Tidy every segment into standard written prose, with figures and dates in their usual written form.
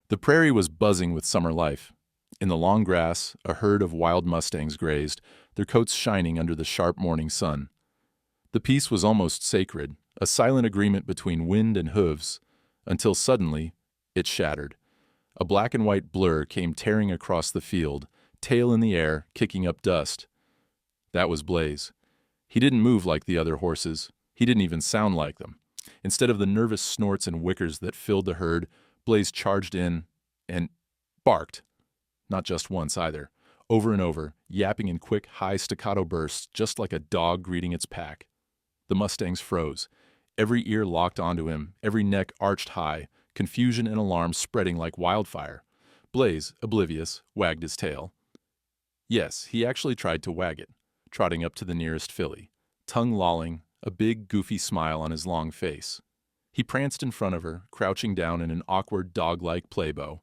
The prairie was buzzing with summer life. In the long grass, a herd of wild mustangs grazed, their coats shining under the sharp morning sun. The peace was almost sacred, a silent agreement between wind and hooves, until suddenly it shattered. A black and white blur came tearing across the field, tail in the air, kicking up dust. That was Blaze. He didn't move like the other horses. He didn't even sound like them. Instead of the nervous snorts and whickers that filled the herd, Blaze charged in and barked. Not just once either. Over and over, yapping in quick, high staccato bursts, just like a dog greeting its pack. The mustangs froze. Every ear locked onto him, every neck arched high, confusion and alarm spreading like wildfire. Blaze, oblivious, wagged his tail. Yes, he actually tried to wag it, trotting up to the nearest filly, tongue lolling, a big, goofy smile on his long face. He pranced in front of her, crouching down in an awkward, dog-like playbow.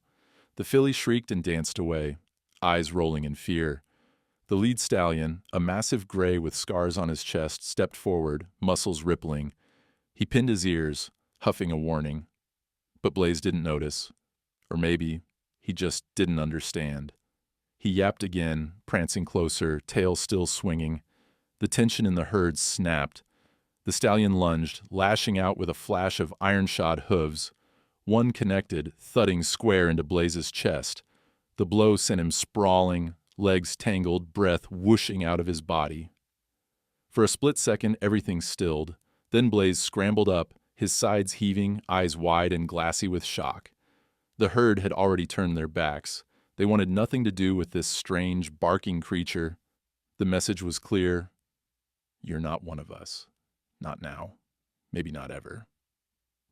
The filly shrieked and danced away, eyes rolling in fear. The lead stallion, a massive gray with scars on his chest, stepped forward, muscles rippling. He pinned his ears, huffing a warning. But Blaze didn't notice. Or maybe he just didn't understand. He yapped again, prancing closer, tail still swinging. The tension in the herd snapped. The stallion lunged, lashing out with a flash of iron-shod hooves. One connected, thudding square into Blaze's chest. The blow sent him sprawling, legs tangled, breath whooshing out of his body. For a split second, everything stilled. Then Blaze scrambled up, his sides heaving, eyes wide and glassy with shock. The herd had already turned their backs. They wanted nothing to do with this strange, barking creature. The message was clear. You're not one of us. Not now. Maybe not ever.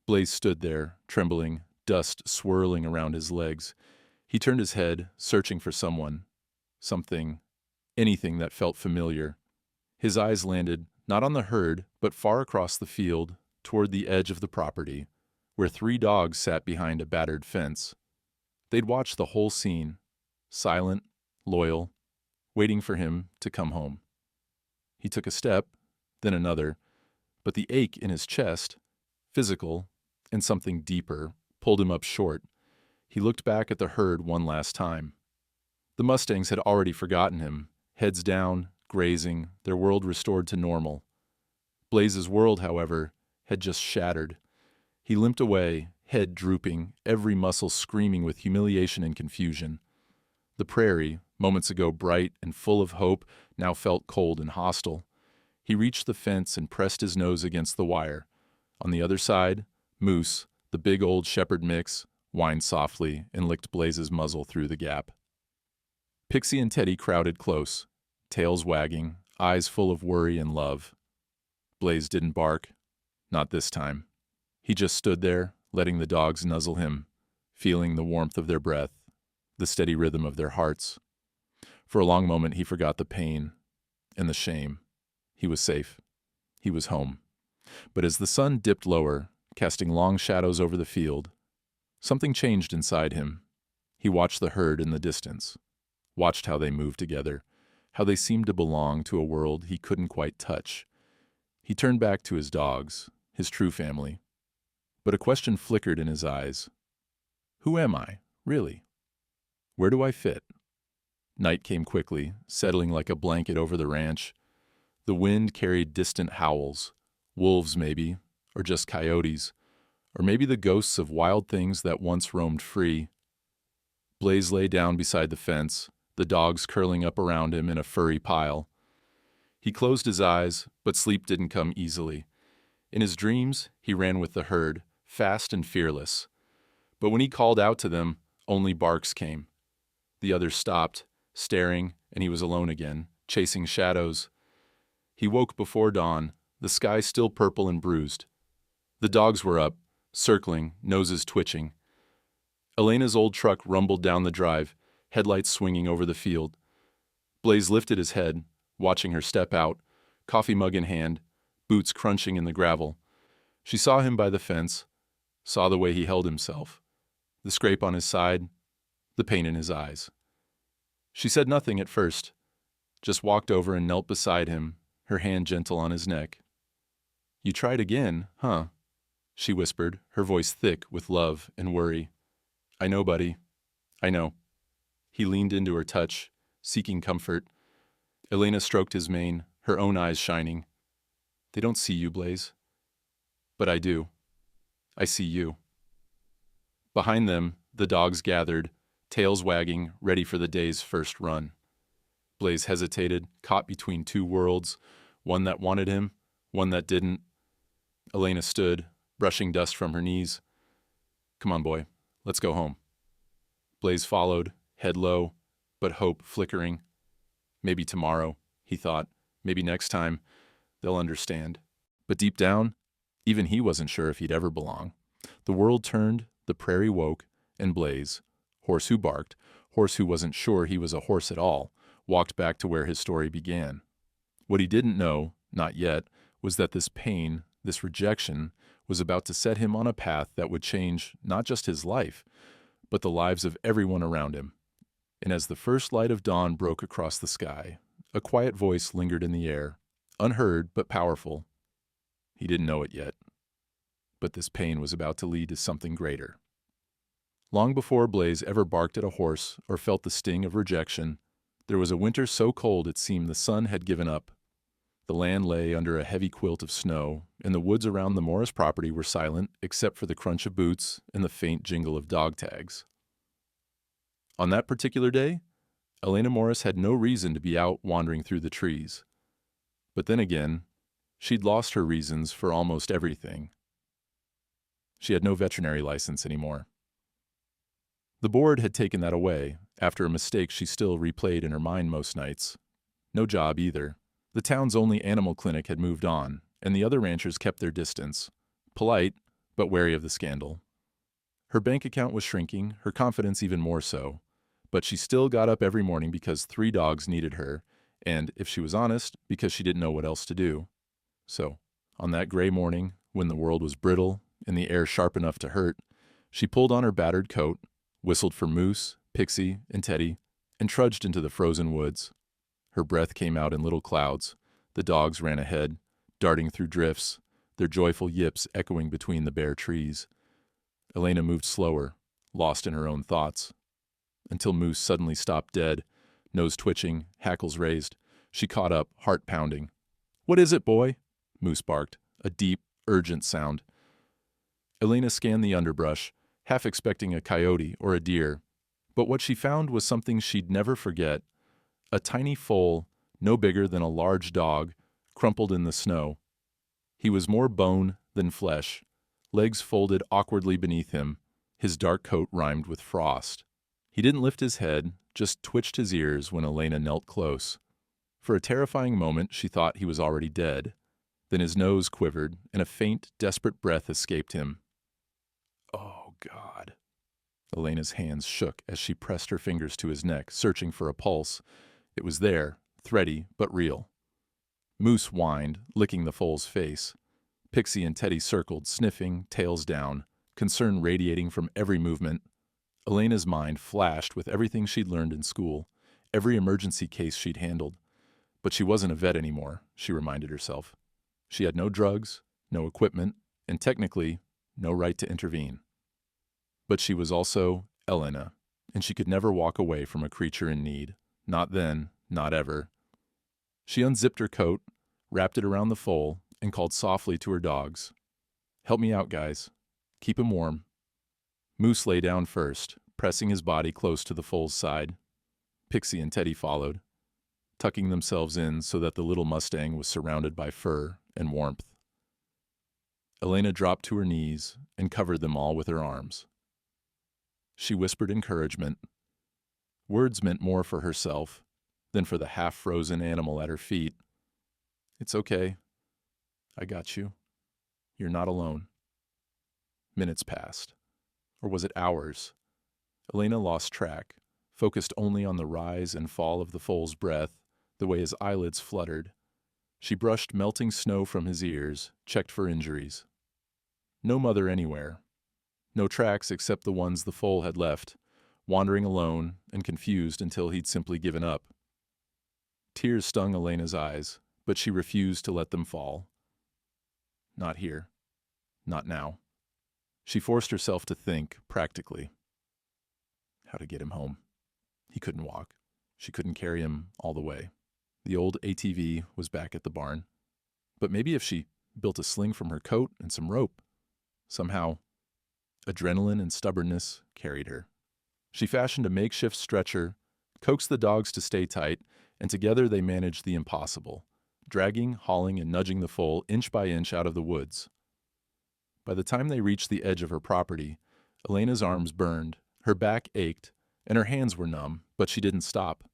Blaze stood there, trembling, dust swirling around his legs. He turned his head, searching for someone. Something. Anything that felt familiar. His eyes landed, not on the herd, but far across the field, toward the edge of the property, where 3 dogs sat behind a battered fence. They'd watched the whole scene, silent, loyal, waiting for him to come home. He took a step, then another, but the ache in his chest, physical and something deeper, pulled him up short. He looked back at the herd one last time. The mustangs had already forgotten him, heads down, grazing, their world restored to normal. Blaze's world, however, had just shattered. He limped away, head drooping, every muscle screaming with humiliation and confusion. The prairie, moments ago bright and full of hope, now felt cold and hostile. He reached the fence and pressed his nose against the wire. On the other side, Moose, the big old shepherd mix, whined softly and licked Blaze's muzzle through the gap. Pixie and Teddy crowded close, tails wagging, eyes full of worry and love. Blaze didn't bark. Not this time. He just stood there, letting the dogs nuzzle him, feeling the warmth of their breath, the steady rhythm of their hearts. For a long moment he forgot the pain and the shame. He was safe. He was home. But as the sun dipped lower, casting long shadows over the field, something changed inside him. He watched the herd in the distance, watched how they moved together, how they seemed to belong to a world he couldn't quite touch. He turned back to his dogs, his true family. But a question flickered in his eyes. Who am I, really? Where do I fit? Night came quickly, settling like a blanket over the ranch. The wind carried distant howls, wolves maybe, or just coyotes, or maybe the ghosts of wild things that once roamed free. Blaze lay down beside the fence, the dogs curling up around him in a furry pile. He closed his eyes, but sleep didn't come easily. In his dreams, he ran with the herd, fast and fearless. But when he called out to them, only barks came. The others stopped, staring, and he was alone again, chasing shadows. He woke before dawn, the sky still purple and bruised. The dogs were up, circling, noses twitching. Elena's old truck rumbled down the drive, headlights swinging over the field. Blaze lifted his head, watching her step out, coffee mug in hand, boots crunching in the gravel. She saw him by the fence, saw the way he held himself, the scrape on his side, the pain in his eyes. She said nothing at first, just walked over and knelt beside him, her hand gentle on his neck. "You tried again, huh?" she whispered, her voice thick with love and worry. I know, buddy. I know. He leaned into her touch, seeking comfort. Elena stroked his mane, her own eyes shining. They don't see you, Blaze. But I do. I see you. Behind them, the dogs gathered, tails wagging, ready for the day's first run. Blaze hesitated, caught between two worlds, one that wanted him, one that didn't. Elena stood, brushing dust from her knees. Come on, boy. Let's go home. Blaze followed, head low, but hope flickering. Maybe tomorrow, he thought. Maybe next time. They'll understand. But deep down, even he wasn't sure if he'd ever belong. The world turned, the prairie woke, and Blaze, horse who barked, horse who wasn't sure he was a horse at all, walked back to where his story began. What he didn't know, not yet, was that this pain, this rejection, was about to set him on a path that would change not just his life, but the lives of everyone around him. And as the first light of dawn broke across the sky, a quiet voice lingered in the air, unheard but powerful. He didn't know it yet. But this pain was about to lead to something greater. Long before Blaze ever barked at a horse or felt the sting of rejection, there was a winter so cold it seemed the sun had given up. The land lay under a heavy quilt of snow, and the woods around the Morris property were silent except for the crunch of boots and the faint jingle of dog tags. On that particular day, Elena Morris had no reason to be out wandering through the trees. But then again, she'd lost her reasons for almost everything. She had no veterinary license anymore. The board had taken that away, after a mistake she still replayed in her mind most nights. No job either. The town's only animal clinic had moved on, and the other ranchers kept their distance, polite, but wary of the scandal. Her bank account was shrinking, her confidence even more so, but she still got up every morning because 3 dogs needed her, and, if she was honest, because she didn't know what else to do. So, on that gray morning, when the world was brittle and the air sharp enough to hurt, she pulled on her battered coat, whistled for Moose, Pixie, and Teddy, and trudged into the frozen woods. Her breath came out in little clouds. The dogs ran ahead, darting through drifts, their joyful yips echoing between the bare trees. Elena moved slower, lost in her own thoughts, until Moose suddenly stopped dead, nose twitching, hackles raised. She caught up, heart pounding. "What is it, boy?" Moose barked, a deep, urgent sound. Elena scanned the underbrush, half expecting a coyote or a deer, but what she found was something she'd never forget. A tiny foal, no bigger than a large dog, crumpled in the snow. He was more bone than flesh, legs folded awkwardly beneath him, his dark coat rimed with frost. He didn't lift his head, just twitched his ears when Elena knelt close. For a terrifying moment she thought he was already dead. Then his nose quivered, and a faint, desperate breath escaped him. Oh, God. Elena's hands shook as she pressed her fingers to his neck, searching for a pulse. It was there, thready but real. Moose whined, licking the foal's face. Pixie and Teddy circled, sniffing, tails down, concern radiating from every movement. Elena's mind flashed with everything she'd learned in school, every emergency case she'd handled. But she wasn't a vet anymore, she reminded herself. She had no drugs, no equipment, and technically, no right to intervene. But she was also Elena, and she could never walk away from a creature in need. Not then, not ever. She unzipped her coat, wrapped it around the foal, and called softly to her dogs. "Help me out, guys. Keep him warm." Moose lay down first, pressing his body close to the foal's side. Pixie and Teddy followed, tucking themselves in so that the little mustang was surrounded by fur and warmth. Elena dropped to her knees and covered them all with her arms. She whispered encouragement. Words meant more for herself than for the half-frozen animal at her feet. "It's okay. I got you. You're not alone." Minutes passed. Or was it hours? Elena lost track, focused only on the rise and fall of the foal's breath, the way his eyelids fluttered. She brushed melting snow from his ears, checked for injuries. No mother anywhere. No tracks except the ones the foal had left, wandering alone and confused until he'd simply given up. Tears stung Elena's eyes, but she refused to let them fall. Not here. Not now. She forced herself to think practically. how to get him home. He couldn't walk. She couldn't carry him all the way. The old ATV was back at the barn. But maybe if she built a sling from her coat and some rope, somehow adrenaline and stubbornness carried her. She fashioned a makeshift stretcher, coaxed the dogs to stay tight, and together they managed the impossible, dragging, hauling, and nudging the foal inch by inch out of the woods. By the time they reached the edge of her property, Elena's arms burned, her back ached, and her hands were numb, but she didn't stop.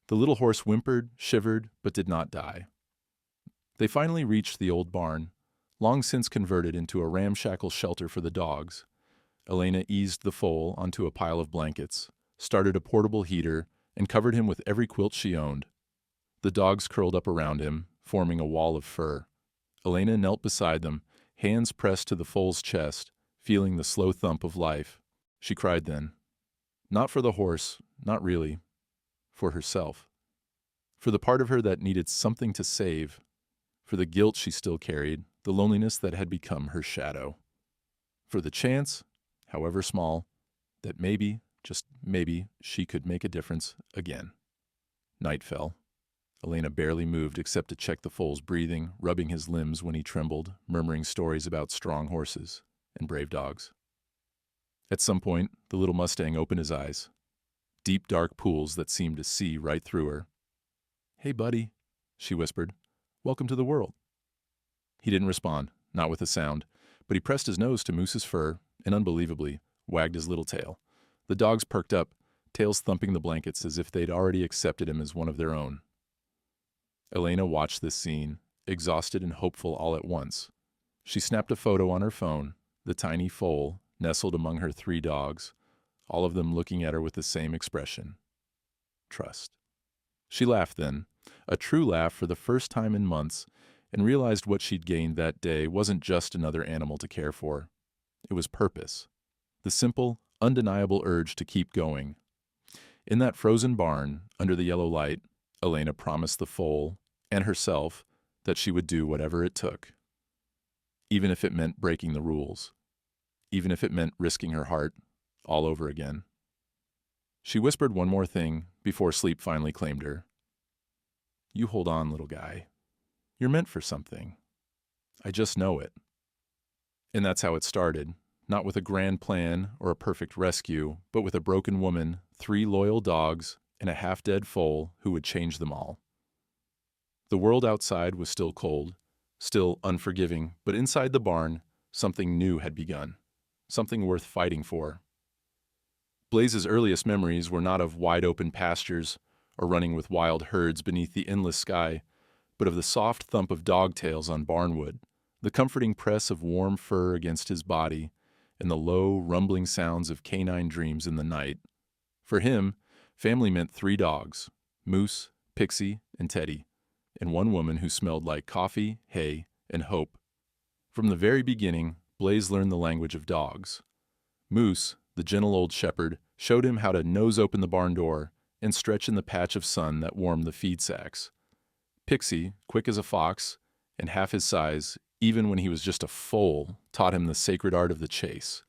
The little horse whimpered, shivered, but did not die. They finally reached the old barn, long since converted into a ramshackle shelter for the dogs. Elena eased the foal onto a pile of blankets, started a portable heater, and covered him with every quilt she owned. The dogs curled up around him, forming a wall of fur. Elena knelt beside them, hands pressed to the foal's chest, feeling the slow thump of life. She cried then. Not for the horse, not really. For herself. For the part of her that needed something to save. For the guilt she still carried, the loneliness that had become her shadow. For the chance, however small, that maybe, just maybe, she could make a difference again. Night fell. Elena barely moved except to check the foal's breathing, rubbing his limbs when he trembled, murmuring stories about strong horses and brave dogs. At some point, the little mustang opened his eyes. Deep, dark pools that seemed to see right through her. "Hey, buddy," she whispered. "Welcome to the world." He didn't respond, not with a sound, but he pressed his nose to Moose's fur and, unbelievably, wagged his little tail. The dogs perked up, tails thumping the blankets as if they'd already accepted him as one of their own. Elena watched this scene, exhausted and hopeful all at once. She snapped a photo on her phone, the tiny foal nestled among her 3 dogs, all of them looking at her with the same expression. Trust. She laughed then, a true laugh for the first time in months, and realized what she'd gained that day wasn't just another animal to care for. It was purpose. The simple, undeniable urge to keep going. In that frozen barn, under the yellow light, Elena promised the foal, and herself, that she would do whatever it took. Even if it meant breaking the rules. Even if it meant risking her heart all over again. She whispered one more thing before sleep finally claimed her. "You hold on, little guy. You're meant for something. I just know it." And that's how it started, not with a grand plan or a perfect rescue, but with a broken woman, 3 loyal dogs, and a half-dead foal who would change them all. The world outside was still cold, still unforgiving, but inside the barn, something new had begun, something worth fighting for. Blaze's earliest memories were not of wide-open pastures or running with wild herds beneath the endless sky, but of the soft thump of dog tails on barnwood, the comforting press of warm fur against his body, and the low, rumbling sounds of canine dreams in the night. For him, family meant 3 dogs, Moose, Pixie, and Teddy, and one woman who smelled like coffee, hay, and hope. From the very beginning, Blaze learned the language of dogs. Moose, the gentle old shepherd, showed him how to nose open the barn door and stretch in the patch of sun that warmed the feed sacks. Pixie, quick as a fox, and half his size, even when he was just a foal, taught him the sacred art of the chase.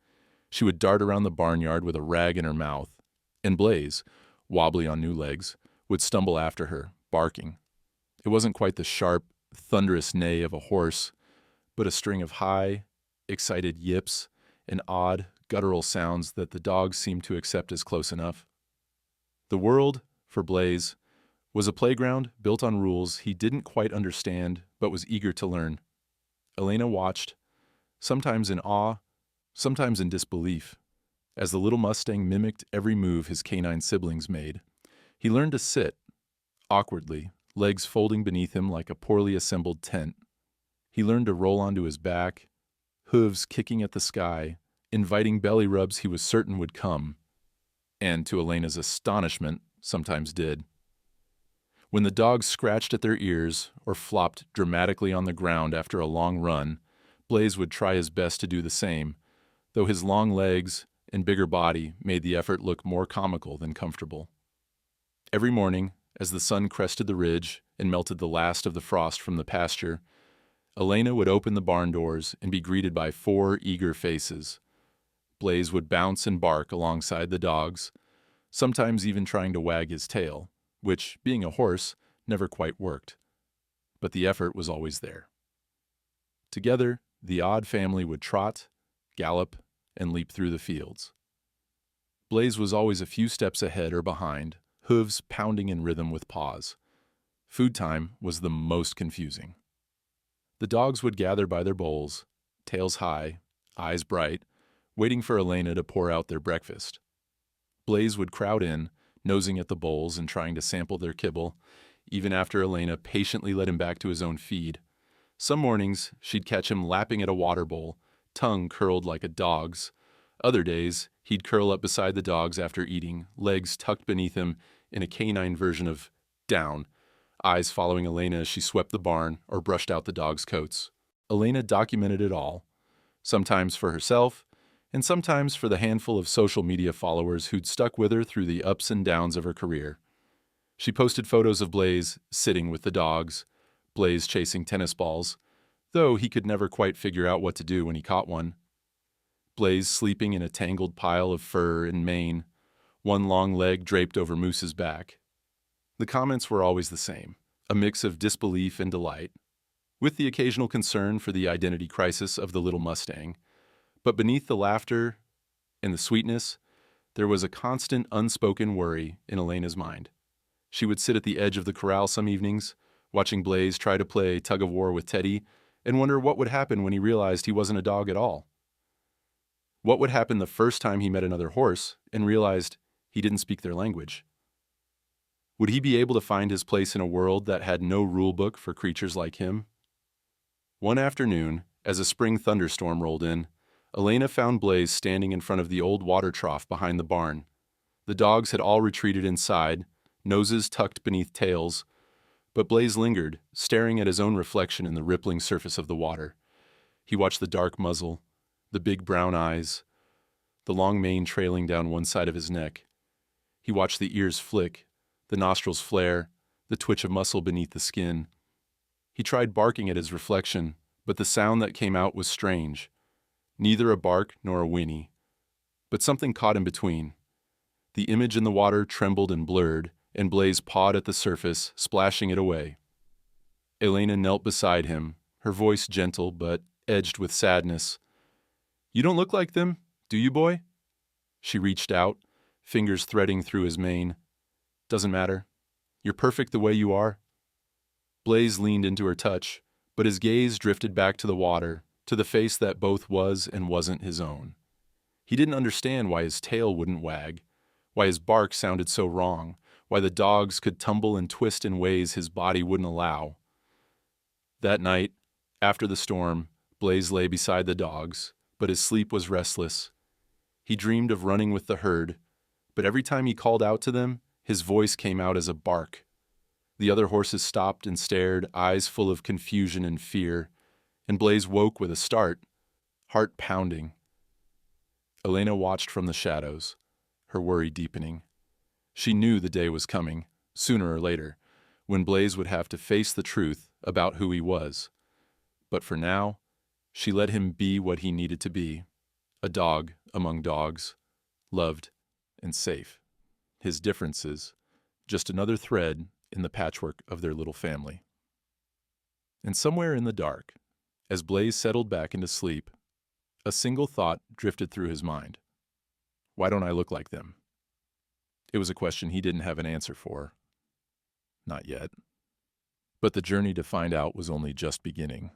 She would dart around the barnyard with a rag in her mouth, and Blaze, wobbly on new legs, would stumble after her, barking. It wasn't quite the sharp, thunderous neigh of a horse, but a string of high, excited yips and odd, guttural sounds that the dogs seemed to accept as close enough. The world, for Blaze, was a playground built on rules he didn't quite understand but was eager to learn. Elena watched, sometimes in awe, sometimes in disbelief, as the little mustang mimicked every move his canine siblings made. He learned to sit, awkwardly, legs folding beneath him like a poorly assembled tent. He learned to roll onto his back, hooves kicking at the sky, inviting belly rubs he was certain would come, and to Elena's astonishment, sometimes did. When the dogs scratched at their ears or flopped dramatically on the ground after a long run, Blaze would try his best to do the same, though his long legs and bigger body made the effort look more comical than comfortable. Every morning, as the sun crested the ridge and melted the last of the frost from the pasture, Elena would open the barn doors and be greeted by 4 eager faces. Blaze would bounce and bark alongside the dogs, sometimes even trying to wag his tail, which, being a horse, never quite worked. But the effort was always there. Together, the odd family would trot, gallop, and leap through the fields. Blaze was always a few steps ahead or behind, hooves pounding in rhythm with paws. Food time was the most confusing. The dogs would gather by their bowls, tails high, eyes bright, waiting for Elena to pour out their breakfast. Blaze would crowd in, nosing at the bowls and trying to sample their kibble, even after Elena patiently led him back to his own feed. Some mornings, she'd catch him lapping at a water bowl, tongue curled like a dog's. Other days, he'd curl up beside the dogs after eating, legs tucked beneath him in a canine version of down, eyes following Elena as she swept the barn or brushed out the dogs' coats. Elena documented it all, sometimes for herself, and sometimes for the handful of social media followers who'd stuck with her through the ups and downs of her career. She posted photos of Blaze sitting with the dogs, Blaze chasing tennis balls, though he could never quite figure out what to do when he caught one. Blaze sleeping in a tangled pile of fur and mane, one long leg draped over Moose's back. The comments were always the same, a mix of disbelief and delight, with the occasional concern for the identity crisis of the little Mustang. But beneath the laughter and the sweetness, there was a constant unspoken worry in Elena's mind. She would sit at the edge of the corral some evenings, watching Blaze try to play tug-of-war with Teddy, and wonder what would happen when he realized he wasn't a dog at all. What would happen the first time he met another horse and realized he didn't speak their language? Would he be able to find his place in a world that had no rulebook for creatures like him? One afternoon, as a spring thunderstorm rolled in, Elena found Blaze standing in front of the old water trough behind the barn. The dogs had all retreated inside, noses tucked beneath tails, but Blaze lingered, staring at his own reflection in the rippling surface of the water. He watched the dark muzzle, the big brown eyes, the long mane trailing down one side of his neck. He watched the ears flick, the nostrils flare, the twitch of muscle beneath the skin. He tried barking at his reflection, but the sound that came out was strange. Neither a bark nor a whinny. But something caught in between. The image in the water trembled and blurred, and Blaze pawed at the surface, splashing it away. Elena knelt beside him, her voice gentle but edged with sadness. "You don't look like them, do you, boy?" She reached out, fingers threading through his mane. "Doesn't matter. You're perfect the way you are." Blaze leaned into her touch, but his gaze drifted back to the water, to the face that both was and wasn't his own. He didn't understand why his tail wouldn't wag, why his bark sounded so wrong, why the dogs could tumble and twist in ways his body wouldn't allow. That night, after the storm, Blaze lay beside the dogs, but his sleep was restless. He dreamed of running with the herd, but every time he called out to them, his voice came out as a bark. The other horses stopped and stared, eyes full of confusion and fear, and Blaze woke with a start, heart pounding. Elena watched from the shadows, her worry deepening. She knew the day was coming, sooner or later, when Blaze would have to face the truth about who he was. But for now, she let him be what he needed to be, a dog among dogs, loved and safe. His differences, just another thread in the patchwork of their little family. And somewhere in the dark, as Blaze settled back into sleep, a single thought drifted through his mind. Why don't I look like them? It was a question he didn't have an answer for. Not yet. But the journey to find out was only just beginning.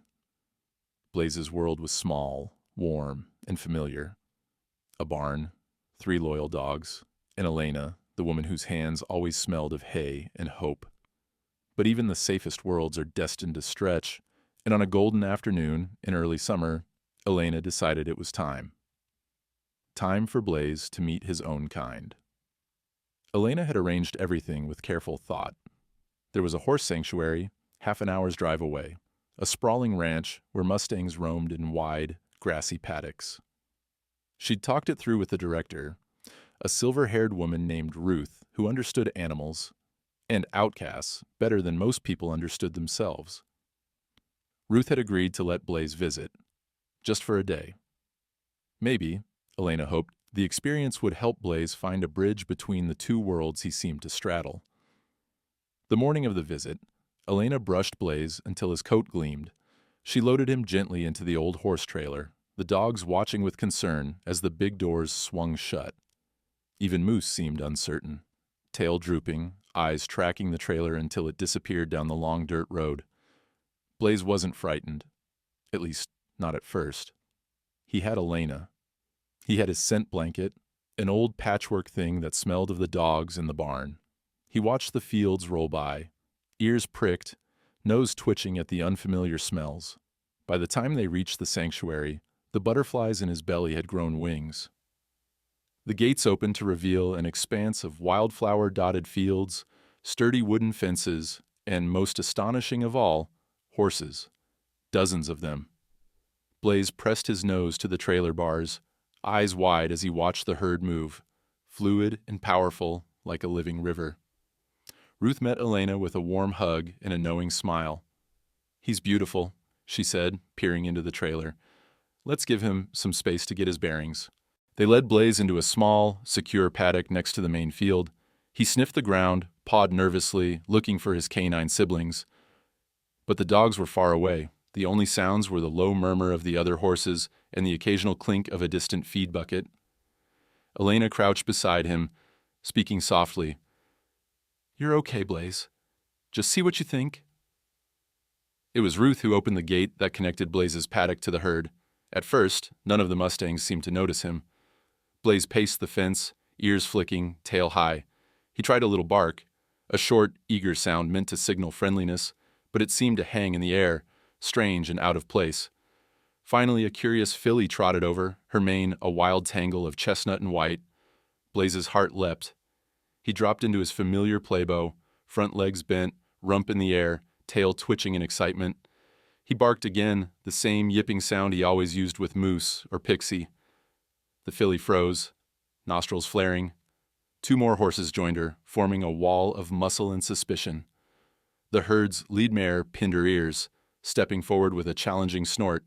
Blaze's world was small, warm, and familiar. A barn, 3 loyal dogs, and Elena, the woman whose hands always smelled of hay and hope. But even the safest worlds are destined to stretch, and on a golden afternoon in early summer, Elena decided it was time. Time for Blaze to meet his own kind. Elena had arranged everything with careful thought. There was a horse sanctuary half an hour's drive away, a sprawling ranch where mustangs roamed in wide, grassy paddocks. She'd talked it through with the director, a silver-haired woman named Ruth who understood animals and outcasts better than most people understood themselves. Ruth had agreed to let Blaze visit, just for a day. Maybe, Elena hoped, The experience would help Blaze find a bridge between the two worlds he seemed to straddle. The morning of the visit, Elena brushed Blaze until his coat gleamed. She loaded him gently into the old horse trailer, the dogs watching with concern as the big doors swung shut. Even Moose seemed uncertain, tail drooping, eyes tracking the trailer until it disappeared down the long dirt road. Blaze wasn't frightened, at least not at first. He had Elena. He had his scent blanket, an old patchwork thing that smelled of the dogs in the barn. He watched the fields roll by, ears pricked, nose twitching at the unfamiliar smells. By the time they reached the sanctuary, the butterflies in his belly had grown wings. The gates opened to reveal an expanse of wildflower-dotted fields, sturdy wooden fences, and, most astonishing of all, horses. Dozens of them. Blaze pressed his nose to the trailer bars, eyes wide as he watched the herd move, fluid and powerful like a living river. Ruth met Elena with a warm hug and a knowing smile. "He's beautiful," she said, peering into the trailer. "Let's give him some space to get his bearings." They led Blaze into a small, secure paddock next to the main field. He sniffed the ground, pawed nervously, looking for his canine siblings. But the dogs were far away. The only sounds were the low murmur of the other horses and the occasional clink of a distant feed bucket. Elena crouched beside him, speaking softly. "You're okay, Blaze. Just see what you think." It was Ruth who opened the gate that connected Blaze's paddock to the herd. At first, none of the mustangs seemed to notice him. Blaze paced the fence, ears flicking, tail high. He tried a little bark, a short, eager sound meant to signal friendliness, but it seemed to hang in the air, strange and out of place. Finally, a curious filly trotted over, her mane a wild tangle of chestnut and white. Blaze's heart leapt. He dropped into his familiar playbow, front legs bent, rump in the air, tail twitching in excitement. He barked again, the same yipping sound he always used with Moose or Pixie. The filly froze, nostrils flaring. Two more horses joined her, forming a wall of muscle and suspicion. The herd's lead mare pinned her ears, stepping forward with a challenging snort.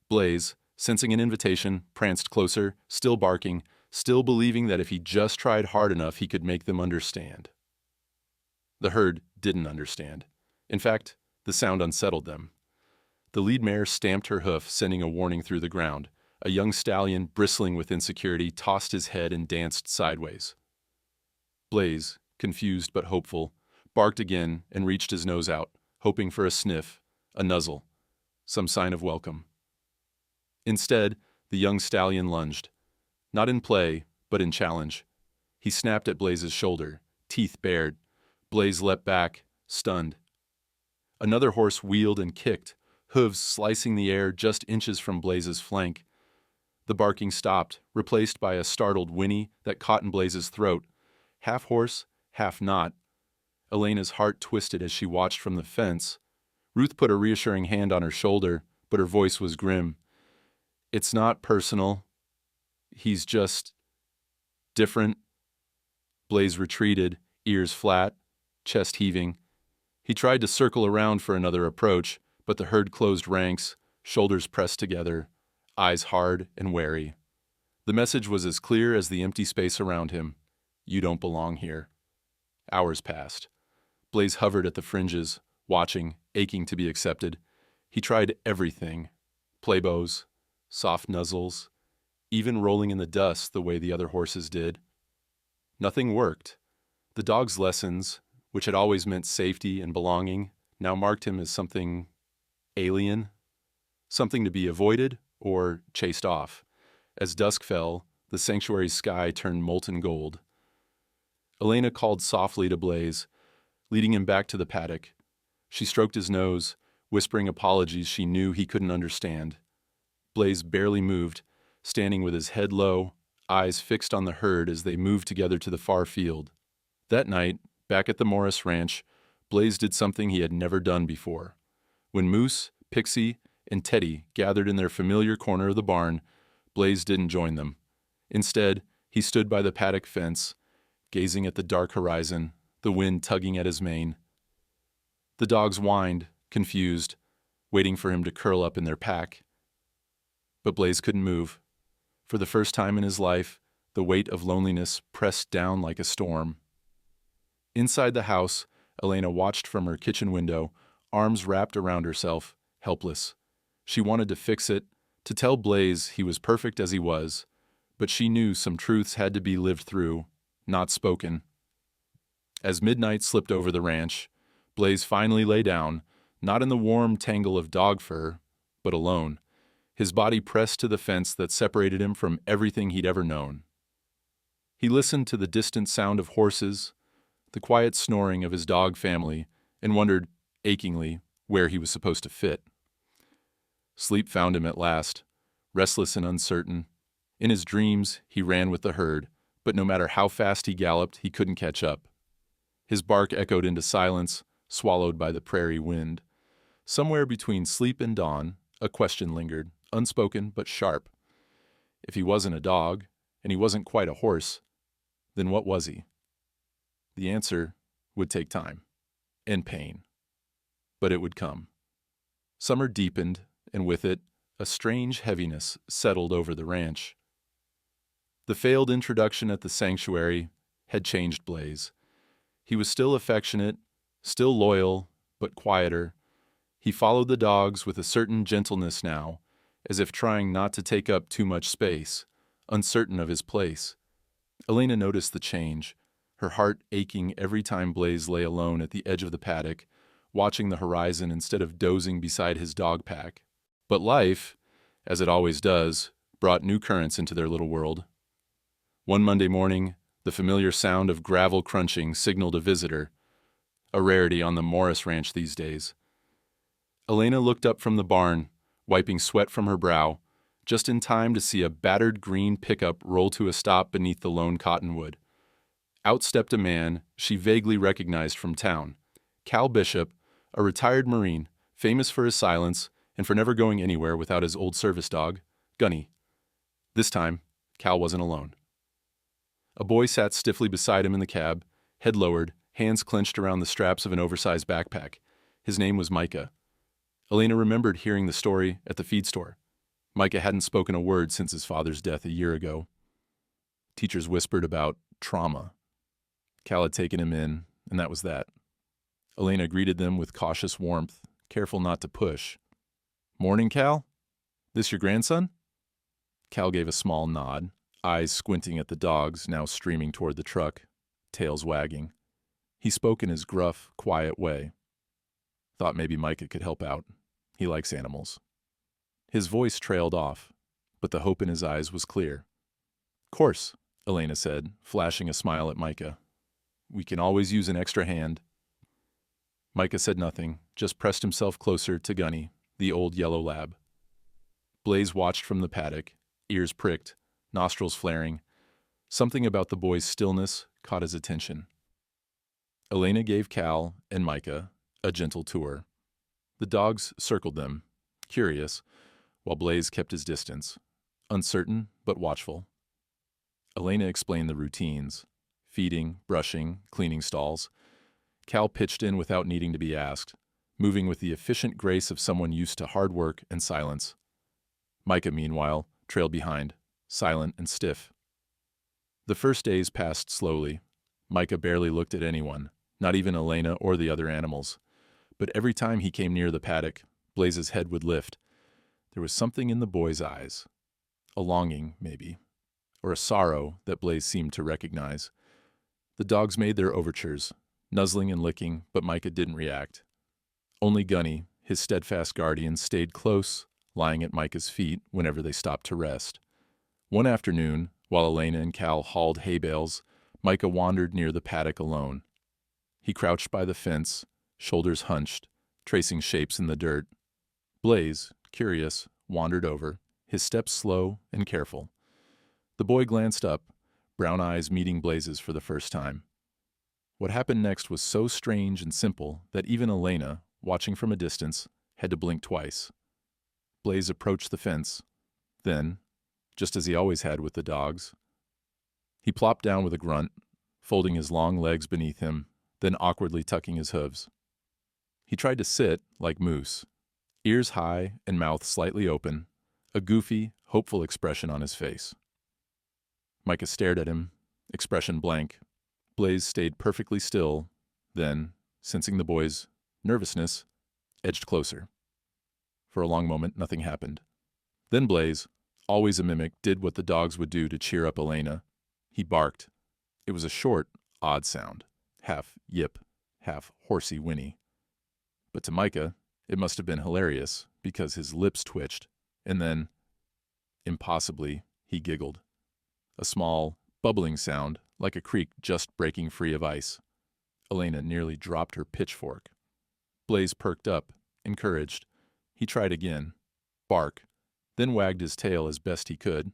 Blaze, sensing an invitation, pranced closer, still barking, still believing that if he just tried hard enough he could make them understand. The herd didn't understand. In fact, the sound unsettled them. The lead mare stamped her hoof, sending a warning through the ground. A young stallion, bristling with insecurity, tossed his head and danced sideways. Blaze, confused but hopeful, barked again and reached his nose out, hoping for a sniff, a nuzzle, some sign of welcome. Instead, the young stallion lunged. Not in play, but in challenge. He snapped at Blaze's shoulder, teeth bared. Blaze leapt back, stunned. Another horse wheeled and kicked, hooves slicing the air just inches from Blaze's flank. The barking stopped, replaced by a startled whinny that caught in Blaze's throat. Half horse, half not. Elena's heart twisted as she watched from the fence. Ruth put a reassuring hand on her shoulder, but her voice was grim. "It's not personal. He's just different." Blaze retreated, ears flat, chest heaving. He tried to circle around for another approach, but the herd closed ranks, shoulders pressed together, eyes hard and wary. The message was as clear as the empty space around him. You don't belong here. Hours passed. Blaze hovered at the fringes, watching, aching to be accepted. He tried everything. Playbows, soft nuzzles, even rolling in the dust the way the other horses did. Nothing worked. The dog's lessons, which had always meant safety and belonging, now marked him as something alien, something to be avoided or chased off. As dusk fell, the sanctuary's sky turned molten gold. Elena called softly to Blaze, leading him back to the paddock. She stroked his nose, whispering apologies she knew he couldn't understand. Blaze barely moved, standing with his head low, eyes fixed on the herd as they moved together to the far field. That night, back at the Morris Ranch, Blaze did something he had never done before. When Moose, Pixie, and Teddy gathered in their familiar corner of the barn, Blaze didn't join them. Instead, he stood by the paddock fence, gazing at the dark horizon, the wind tugging at his mane. The dogs whined, confused, waiting for him to curl up in their pack. But Blaze couldn't move. For the first time in his life, The weight of loneliness pressed down like a storm. Inside the house, Elena watched from her kitchen window, arms wrapped around herself, helpless. She wanted to fix it, to tell Blaze he was perfect as he was, but she knew some truths had to be lived through, not spoken. As midnight slipped over the ranch, Blaze finally lay down, not in the warm tangle of dog fur, but alone, his body pressed to the fence that separated him from everything he'd ever known. He listened to the distant sound of horses, the quiet snoring of his dog family, and wondered, achingly, where he was supposed to fit. Sleep found him at last, restless and uncertain. In his dreams, he ran with the herd, but no matter how fast he galloped, he couldn't catch up. His bark echoed into silence, swallowed by the prairie wind. Somewhere between sleep and dawn, a question lingered, unspoken but sharp. If he wasn't a dog, and he wasn't quite a horse, then what was he? The answer would take time and pain, but it would come. Summer deepened, and with it, a strange heaviness settled over the ranch. The failed introduction at the sanctuary had changed Blaze. He was still affectionate, still loyal, but quieter. He followed the dogs with a certain gentleness now, as if trying not to take up too much space, uncertain of his place. Elena noticed the change, her heart aching every time Blaze lay alone at the edge of the paddock, watching the horizon instead of dozing beside his dog pack. But life, as it always does, brought new currents into their little world. One Monday morning, the familiar sound of gravel crunching signaled a visitor, a rarity on the Morris Ranch these days. Elena looked up from the barn, wiping sweat from her brow, just in time to see a battered green pickup roll to a stop beneath the lone cottonwood. Out stepped a man she vaguely recognized from town, Cal Bishop, a retired Marine, famous for his silence and for never going anywhere without his old service dog, Gunny. This time, Cal wasn't alone. A boy sat stiffly beside him in the cab, head lowered, hands clenched around the straps of an oversized backpack. His name was Micah. Elena remembered hearing the story at the feed store. Micah hadn't spoken a word since his father's death a year ago. Teachers whispered about trauma. Cal had taken him in, and that was that. Elena greeted them with cautious warmth, careful not to push. "Morning, Cal? This your grandson?" Cal gave a small nod, eyes squinting at the dogs now streaming toward the truck, tails wagging. He spoke in his gruff, quiet way. Thought maybe Micah could help out. He likes animals. His voice trailed off, but the hope in his eyes was clear. "Course," Elena said, flashing a smile at Micah. "We can always use an extra hand." Micah said nothing, just pressed himself closer to Gunny, the old yellow lab. Blaze watched from the paddock, ears pricked, nostrils flaring. Something about the boy's stillness caught his attention. Elena gave Cal and Micah a gentle tour. The dogs circled them, curious, while Blaze kept his distance, uncertain but watchful. Elena explained the routines: feeding, brushing, cleaning stalls. Cal pitched in without needing to be asked, moving with the efficient grace of someone used to hard work and silence. Micah, meanwhile, trailed behind, silent and stiff. The first days passed slowly. Micah barely looked at anyone, not even Elena or the other animals. But every time he came near the paddock, Blaze's head would lift. There was something in the boy's eyes. A longing, maybe, or a sorrow that Blaze seemed to recognize. The dogs made their overtures, nuzzling and licking, but Micah didn't react. Only Gunny, his steadfast guardian, stayed close, lying at Micah's feet whenever they stopped to rest. One afternoon, while Elena and Cal hauled hay bales, Micah wandered near the paddock alone. He crouched by the fence, shoulders hunched, tracing shapes in the dirt. Blaze, curious, wandered over, his steps slow and careful. The boy glanced up, brown eyes meeting Blaze's for the first time. What happened next was so strange and simple that even Elena, watching from a distance, had to blink twice. Blaze approached the fence. Then, just as he always had with the dogs, he plopped down with a grunt, folding his long legs beneath him, then awkwardly tucking his hooves. He tried to sit like Moose, ears high and mouth slightly open, a goofy, hopeful expression on his face. Micah stared at him, expression blank. Blaze stayed perfectly still, then, sensing the boy's nervousness, edged closer. For a long moment, nothing happened. Then Blaze, always a mimic, did what the dogs would do to cheer up Elena. He barked. It was a short, odd sound, half yip, half horsey whinny. But to Micah, it must have been hilarious, because his lips twitched, and then, impossibly, he giggled. A small, bubbling sound, like a creek just breaking free of ice. Elena nearly dropped her pitchfork. Blaze perked up, encouraged. He tried again. Bark, then wagged his tail as best he could.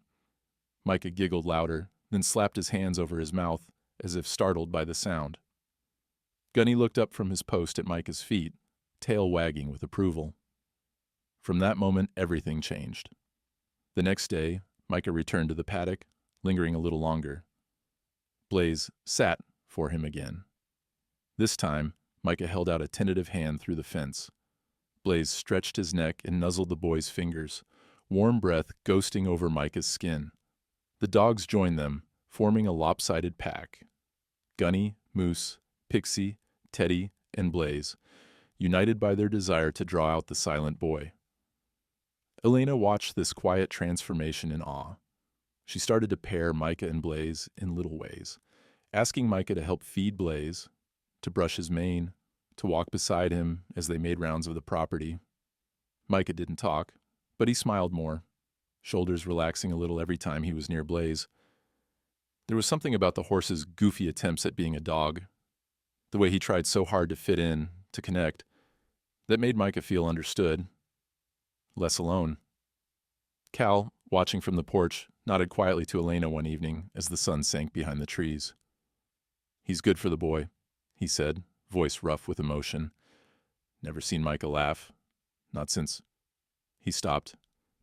Micah giggled louder, then slapped his hands over his mouth, as if startled by the sound. Gunny looked up from his post at Micah's feet, tail wagging with approval. From that moment, everything changed. The next day, Micah returned to the paddock, lingering a little longer. Blaze sat for him again. This time, Micah held out a tentative hand through the fence. Blaze stretched his neck and nuzzled the boy's fingers, warm breath ghosting over Micah's skin. The dogs joined them, forming a lopsided pack. Gunny, Moose, Pixie, Teddy, and Blaze, united by their desire to draw out the silent boy. Elena watched this quiet transformation in awe. She started to pair Micah and Blaze in little ways, asking Micah to help feed Blaze, to brush his mane, to walk beside him as they made rounds of the property. Micah didn't talk, but he smiled more, shoulders relaxing a little every time he was near Blaze. There was something about the horse's goofy attempts at being a dog, the way he tried so hard to fit in, to connect, that made Micah feel understood, less alone. Cal, watching from the porch, nodded quietly to Elena one evening as the sun sank behind the trees. "He's good for the boy," he said, voice rough with emotion. Never seen Micah laugh. Not since... He stopped,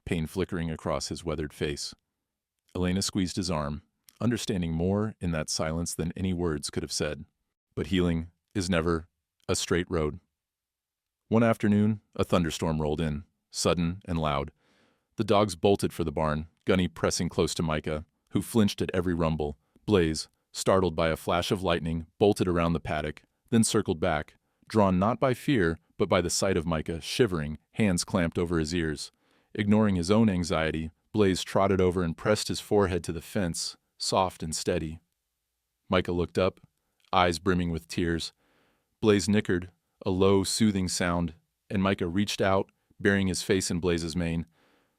pain flickering across his weathered face. Elena squeezed his arm, understanding more in that silence than any words could have said. But healing is never a straight road. One afternoon, a thunderstorm rolled in, sudden and loud. The dogs bolted for the barn, Gunny pressing close to Micah, who flinched at every rumble. Blaze, startled by a flash of lightning, bolted around the paddock, then circled back, drawn not by fear, but by the sight of Micah, shivering, hands clamped over his ears. Ignoring his own anxiety, Blaze trotted over and pressed his forehead to the fence, soft and steady. Micah looked up, eyes brimming with tears. Blaze nickered, a low, soothing sound, and Micah reached out, burying his face in Blaze's mane.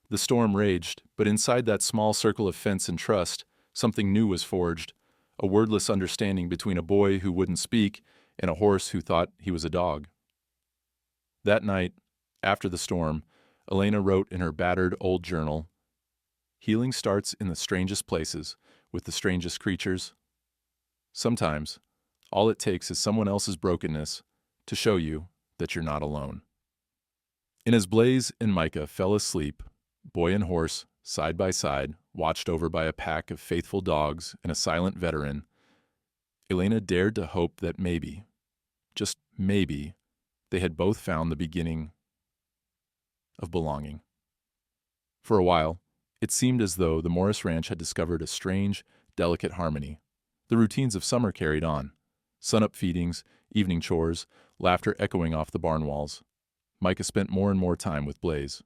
The storm raged, but inside that small circle of fence and trust, something new was forged, a wordless understanding between a boy who wouldn't speak and a horse who thought he was a dog. That night, after the storm, Elena wrote in her battered old journal, "Healing starts in the strangest places, with the strangest creatures. Sometimes, all it takes is someone else's brokenness to show you that you're not alone." And as Blaze and Micah fell asleep, boy and horse, side by side, watched over by a pack of faithful dogs and a silent veteran, Elena dared to hope that maybe, just maybe, they had both found the beginning of belonging. For a while, it seemed as though the Morris Ranch had discovered a strange, delicate harmony. The routines of summer carried on. Sunup feedings, evening chores, laughter echoing off the barn walls. Micah spent more and more time with Blaze.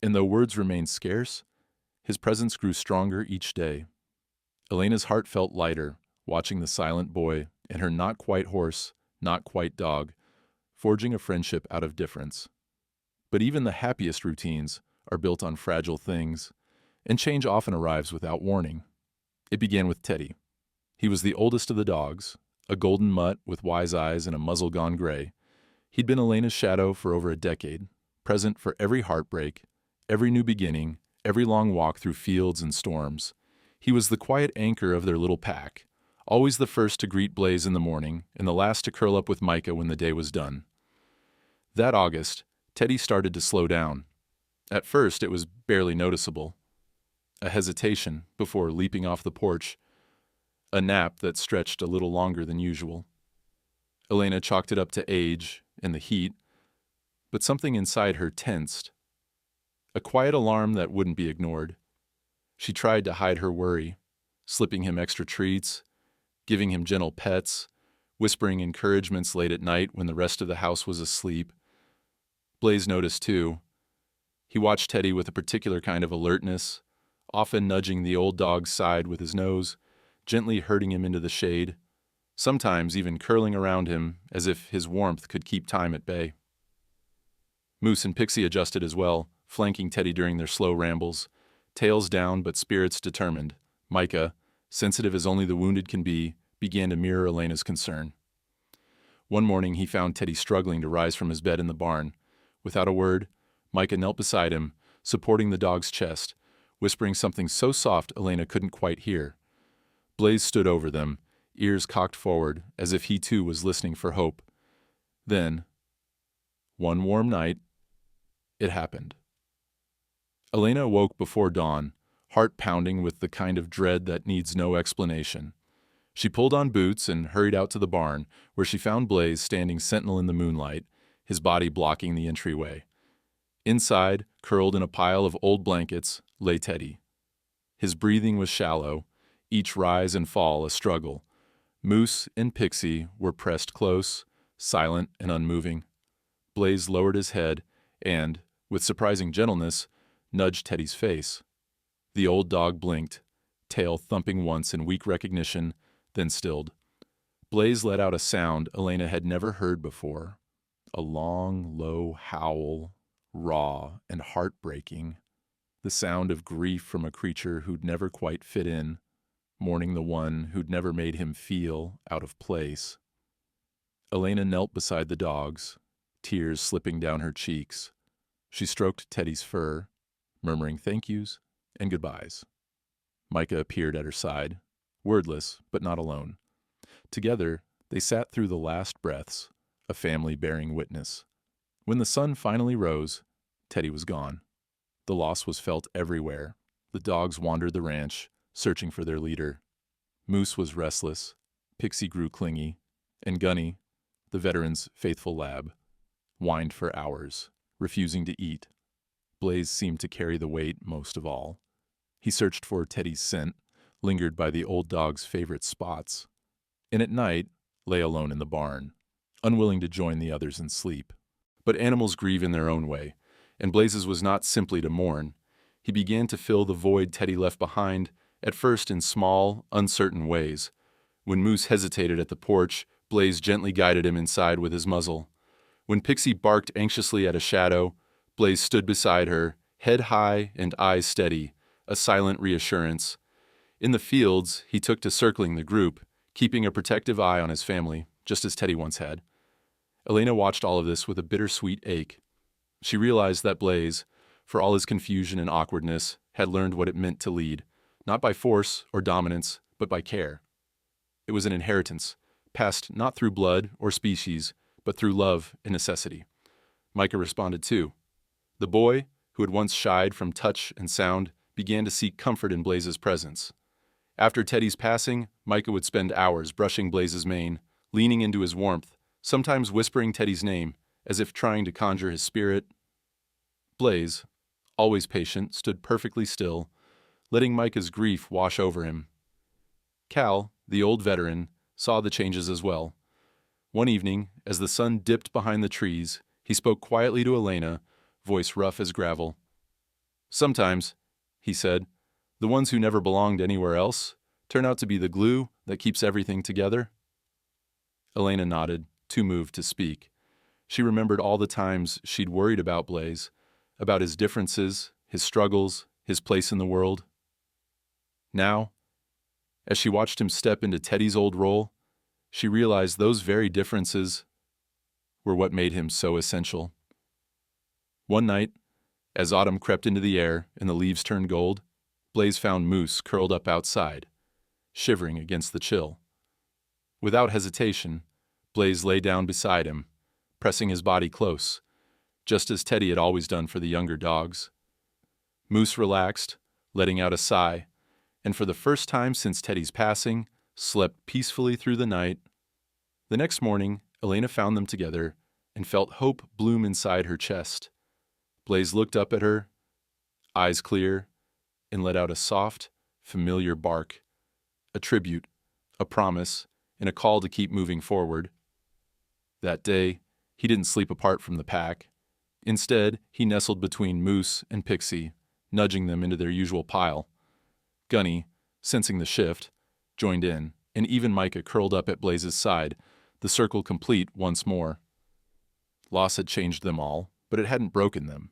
And though words remained scarce, his presence grew stronger each day. Elena's heart felt lighter, watching the silent boy and her not-quite horse, not-quite dog, forging a friendship out of difference. But even the happiest routines are built on fragile things, and change often arrives without warning. It began with Teddy. He was the oldest of the dogs, a golden mutt with wise eyes and a muzzle gone gray. He'd been Elena's shadow for over a decade, present for every heartbreak, every new beginning, every long walk through fields and storms. He was the quiet anchor of their little pack, always the first to greet Blaze in the morning and the last to curl up with Micah when the day was done. That August, Teddy started to slow down. At first, it was barely noticeable. A hesitation before leaping off the porch, a nap that stretched a little longer than usual. Elena chalked it up to age and the heat, but something inside her tensed. A quiet alarm that wouldn't be ignored. She tried to hide her worry, slipping him extra treats, giving him gentle pets, whispering encouragements late at night when the rest of the house was asleep. Blaze noticed, too. He watched Teddy with a particular kind of alertness, often nudging the old dog's side with his nose, gently herding him into the shade, sometimes even curling around him as if his warmth could keep time at bay. Moose and Pixie adjusted as well, flanking Teddy during their slow rambles, tails down but spirits determined. Micah, sensitive as only the wounded can be, began to mirror Elena's concern. One morning he found Teddy struggling to rise from his bed in the barn. Without a word, Micah knelt beside him, supporting the dog's chest, whispering something so soft Elena couldn't quite hear. Blaze stood over them, ears cocked forward, as if he too was listening for hope. Then, one warm night, it happened. Elena awoke before dawn, heart pounding with the kind of dread that needs no explanation. She pulled on boots and hurried out to the barn, where she found Blaze standing sentinel in the moonlight, his body blocking the entryway. Inside, curled in a pile of old blankets, lay Teddy. His breathing was shallow, each rise and fall a struggle. Moose and Pixie were pressed close, silent and unmoving. Blaze lowered his head and, with surprising gentleness, nudged Teddy's face. The old dog blinked, tail thumping once in weak recognition, then stilled. Blaze let out a sound Elena had never heard before, a long, low howl, raw and heartbreaking, the sound of grief from a creature who'd never quite fit in, mourning the one who'd never made him feel out of place. Elena knelt beside the dogs, tears slipping down her cheeks. She stroked Teddy's fur, murmuring thank yous and goodbyes. Micah appeared at her side, wordless but not alone. Together, they sat through the last breaths, a family bearing witness. When the sun finally rose, Teddy was gone. The loss was felt everywhere. The dogs wandered the ranch, searching for their leader. Moose was restless, Pixie grew clingy, and Gunny, the veteran's faithful lab, whined for hours, refusing to eat. Blaze seemed to carry the weight most of all. He searched for Teddy's scent, lingered by the old dog's favorite spots, and at night lay alone in the barn, unwilling to join the others in sleep. But animals grieve in their own way, and Blaze's was not simply to mourn. He began to fill the void Teddy left behind, at first in small, uncertain ways. When Moose hesitated at the porch, Blaze gently guided him inside with his muzzle. When Pixie barked anxiously at a shadow, Blaze stood beside her, head high and eyes steady, a silent reassurance. In the fields, he took to circling the group, keeping a protective eye on his family, just as Teddy once had. Elena watched all of this with a bittersweet ache. She realized that Blaze, for all his confusion and awkwardness, had learned what it meant to lead, not by force or dominance, but by care. It was an inheritance, passed not through blood or species, but through love and necessity. Micah responded too. The boy, who had once shied from touch and sound, began to seek comfort in Blaze's presence. After Teddy's passing, Micah would spend hours brushing Blaze's mane, leaning into his warmth, sometimes whispering Teddy's name, as if trying to conjure his spirit. Blaze, always patient, stood perfectly still, letting Micah's grief wash over him. Cal, the old veteran, saw the changes as well. One evening, as the sun dipped behind the trees, he spoke quietly to Elena, voice rough as gravel. Sometimes, he said, the ones who never belonged anywhere else turn out to be the glue that keeps everything together. Elena nodded, too moved to speak. She remembered all the times she'd worried about Blaze, about his differences, his struggles, his place in the world. Now, as she watched him step into Teddy's old role, she realized those very differences were what made him so essential. One night, as autumn crept into the air and the leaves turned gold, Blaze found Moose curled up outside, shivering against the chill. Without hesitation, Blaze lay down beside him, pressing his body close, just as Teddy had always done for the younger dogs. Moose relaxed, letting out a sigh, and for the first time since Teddy's passing, slept peacefully through the night. The next morning, Elena found them together and felt hope bloom inside her chest. Blaze looked up at her, eyes clear, and let out a soft, familiar bark, a tribute, a promise, and a call to keep moving forward. That day, he didn't sleep apart from the pack. Instead, he nestled between Moose and Pixie, nudging them into their usual pile. Gunny, sensing the shift, joined in, and even Micah curled up at Blaze's side, the circle complete once more. Loss had changed them all, but it hadn't broken them.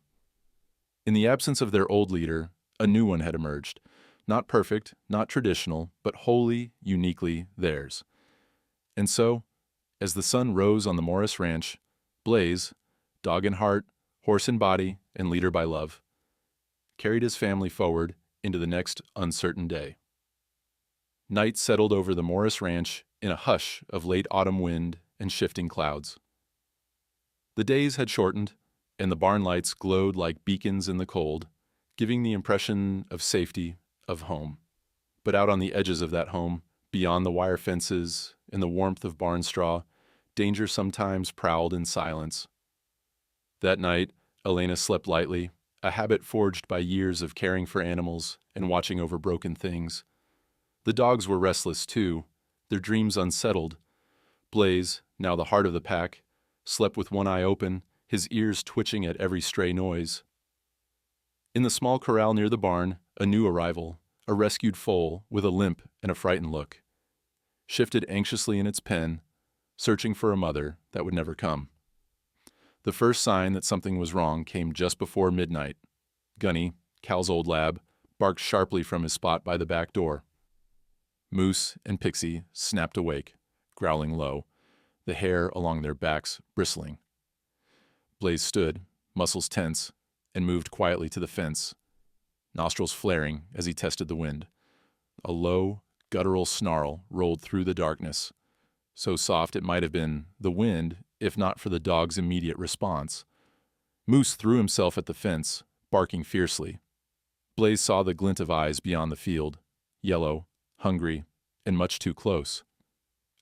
In the absence of their old leader, a new one had emerged. Not perfect, not traditional, but wholly, uniquely theirs. And so, as the sun rose on the Morris Ranch, Blaze, dog in heart, horse in body, and leader by love, carried his family forward into the next uncertain day. Night settled over the Morris Ranch in a hush of late autumn wind and shifting clouds. The days had shortened, and the barn lights glowed like beacons in the cold, giving the impression of safety, of home. But out on the edges of that home, beyond the wire fences and the warmth of barn straw, danger sometimes prowled in silence. That night, Elena slept lightly, a habit forged by years of caring for animals and watching over broken things. The dogs were restless too, their dreams unsettled. Blaze, now the heart of the pack, slept with one eye open, his ears twitching at every stray noise. In the small corral near the barn, a new arrival, a rescued foal with a limp and a frightened look, shifted anxiously in its pen, searching for a mother that would never come. The first sign that something was wrong came just before midnight. Gunny, Cal's old lab, barked sharply from his spot by the back door. Moose and Pixie snapped awake, growling low, the hair along their backs bristling. Blaze stood, muscles tense, and moved quietly to the fence, nostrils flaring as he tested the wind. A low, guttural snarl rolled through the darkness, so soft it might have been the wind if not for the dog's immediate response. Moose threw himself at the fence, barking fiercely. Blaze saw the glint of eyes beyond the field, yellow, hungry, and much too close.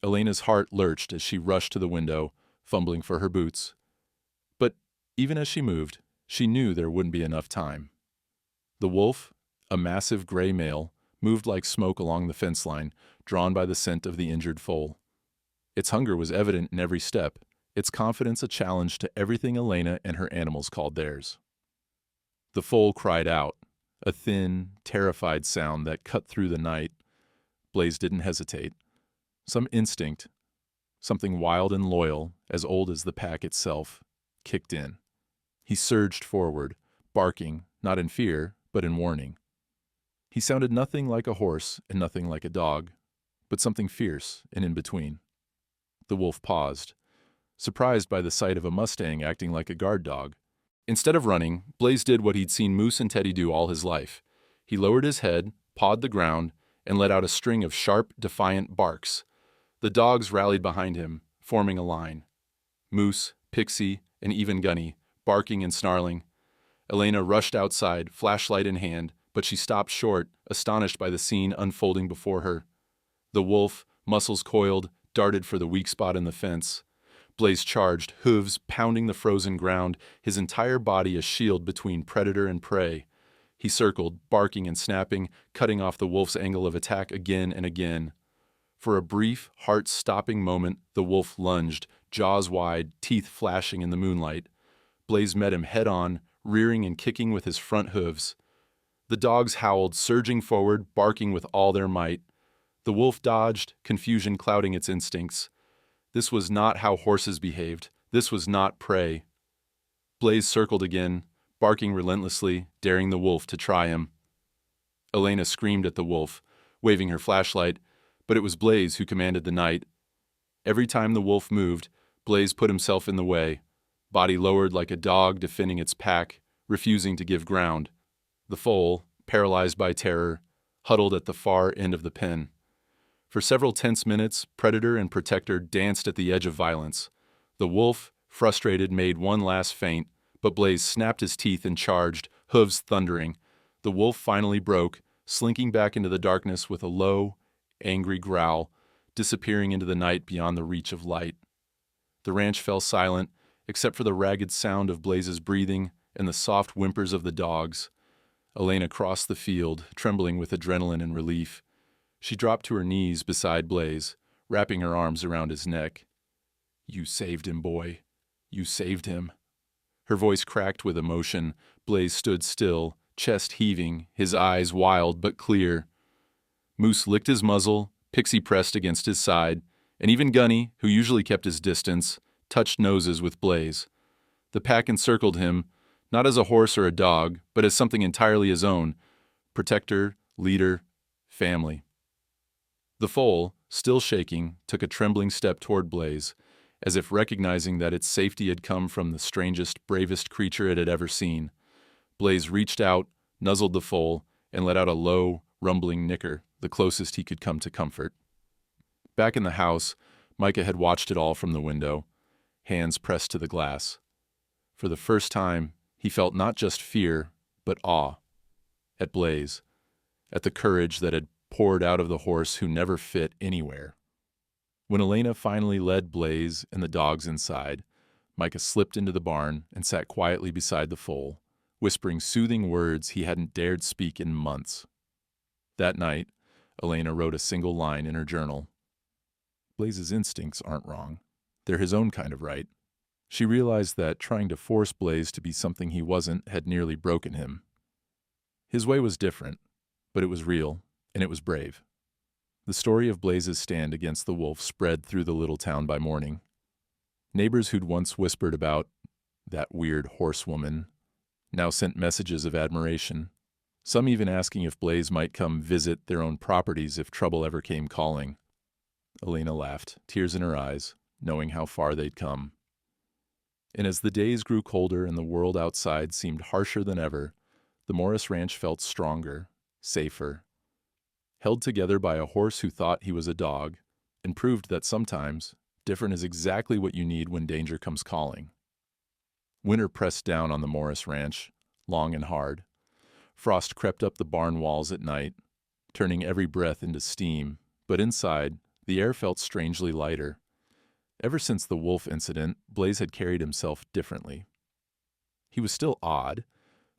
Elena's heart lurched as she rushed to the window, fumbling for her boots. But even as she moved, she knew there wouldn't be enough time. The wolf, a massive gray male, moved like smoke along the fence line, drawn by the scent of the injured foal. Its hunger was evident in every step, its confidence a challenge to everything Elena and her animals called theirs. The foal cried out, a thin, terrified sound that cut through the night. Blaze didn't hesitate. Some instinct, something wild and loyal, as old as the pack itself, kicked in. He surged forward, barking, not in fear, but in warning. He sounded nothing like a horse and nothing like a dog, but something fierce and in between. The wolf paused, surprised by the sight of a mustang acting like a guard dog. Instead of running, Blaze did what he'd seen Moose and Teddy do all his life. He lowered his head, pawed the ground, and let out a string of sharp, defiant barks. The dogs rallied behind him, forming a line. Moose, Pixie, and even Gunny, barking and snarling. Elena rushed outside, flashlight in hand, but she stopped short, astonished by the scene unfolding before her. The wolf, muscles coiled, darted for the weak spot in the fence. Blaze charged, hooves pounding the frozen ground, his entire body a shield between predator and prey. He circled, barking and snapping, cutting off the wolf's angle of attack again and again. For a brief, heart-stopping moment, the wolf lunged, jaws wide, teeth flashing in the moonlight. Blaze met him head-on, rearing and kicking with his front hooves. The dogs howled, surging forward, barking with all their might. The wolf dodged, confusion clouding its instincts. This was not how horses behaved. This was not prey. Blaze circled again, barking relentlessly, daring the wolf to try him. Elena screamed at the wolf, waving her flashlight, but it was Blaze who commanded the night. Every time the wolf moved, Blaze put himself in the way, body lowered like a dog defending its pack, refusing to give ground. The foal, paralyzed by terror, huddled at the far end of the pen. For several tense minutes, predator and protector danced at the edge of violence. The wolf, frustrated, made one last feint, but Blaze snapped his teeth and charged, hooves thundering. The wolf finally broke, slinking back into the darkness with a low, angry growl, disappearing into the night beyond the reach of light. The ranch fell silent, except for the ragged sound of Blaze's breathing and the soft whimpers of the dogs. Elena crossed the field, trembling with adrenaline and relief. She dropped to her knees beside Blaze, wrapping her arms around his neck. "You saved him, boy. You saved him." Her voice cracked with emotion. Blaze stood still, chest heaving, his eyes wild but clear. Moose licked his muzzle, Pixie pressed against his side, and even Gunny, who usually kept his distance, touched noses with Blaze. The pack encircled him, not as a horse or a dog, but as something entirely his own: protector, leader, family. The foal, still shaking, took a trembling step toward Blaze, as if recognizing that its safety had come from the strangest, bravest creature it had ever seen. Blaze reached out, nuzzled the foal, and let out a low, rumbling nicker, the closest he could come to comfort. Back in the house, Micah had watched it all from the window, hands pressed to the glass. For the first time, he felt not just fear, but awe. At Blaze, at the courage that had poured out of the horse who never fit anywhere. When Elena finally led Blaze and the dogs inside, Micah slipped into the barn and sat quietly beside the foal, whispering soothing words he hadn't dared speak in months. That night, Elena wrote a single line in her journal. Blaze's instincts aren't wrong. They're his own kind of right. She realized that trying to force Blaze to be something he wasn't had nearly broken him. His way was different, but it was real, and it was brave. The story of Blaze's stand against the wolf spread through the little town by morning. Neighbors who'd once whispered about that weird horsewoman now sent messages of admiration, some even asking if Blaze might come visit their own properties if trouble ever came calling. Elena laughed, tears in her eyes, knowing how far they'd come. And as the days grew colder and the world outside seemed harsher than ever, the Morris Ranch felt stronger, safer, held together by a horse who thought he was a dog, and proved that sometimes different is exactly what you need when danger comes calling. Winter pressed down on the Morris Ranch, long and hard. Frost crept up the barn walls at night, turning every breath into steam, but inside, the air felt strangely lighter. Ever since the wolf incident, Blaze had carried himself differently. He was still odd,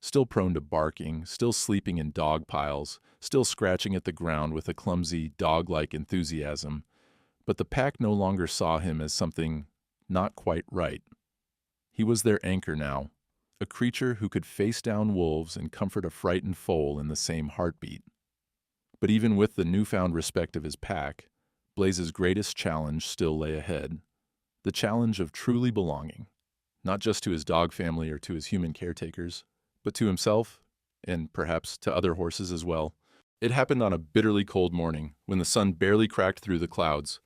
still prone to barking, still sleeping in dog piles, still scratching at the ground with a clumsy, dog-like enthusiasm, but the pack no longer saw him as something not quite right. He was their anchor now, a creature who could face down wolves and comfort a frightened foal in the same heartbeat. But even with the newfound respect of his pack, Blaze's greatest challenge still lay ahead, the challenge of truly belonging, not just to his dog family or to his human caretakers, but to himself, and perhaps to other horses as well. It happened on a bitterly cold morning, when the sun barely cracked through the clouds.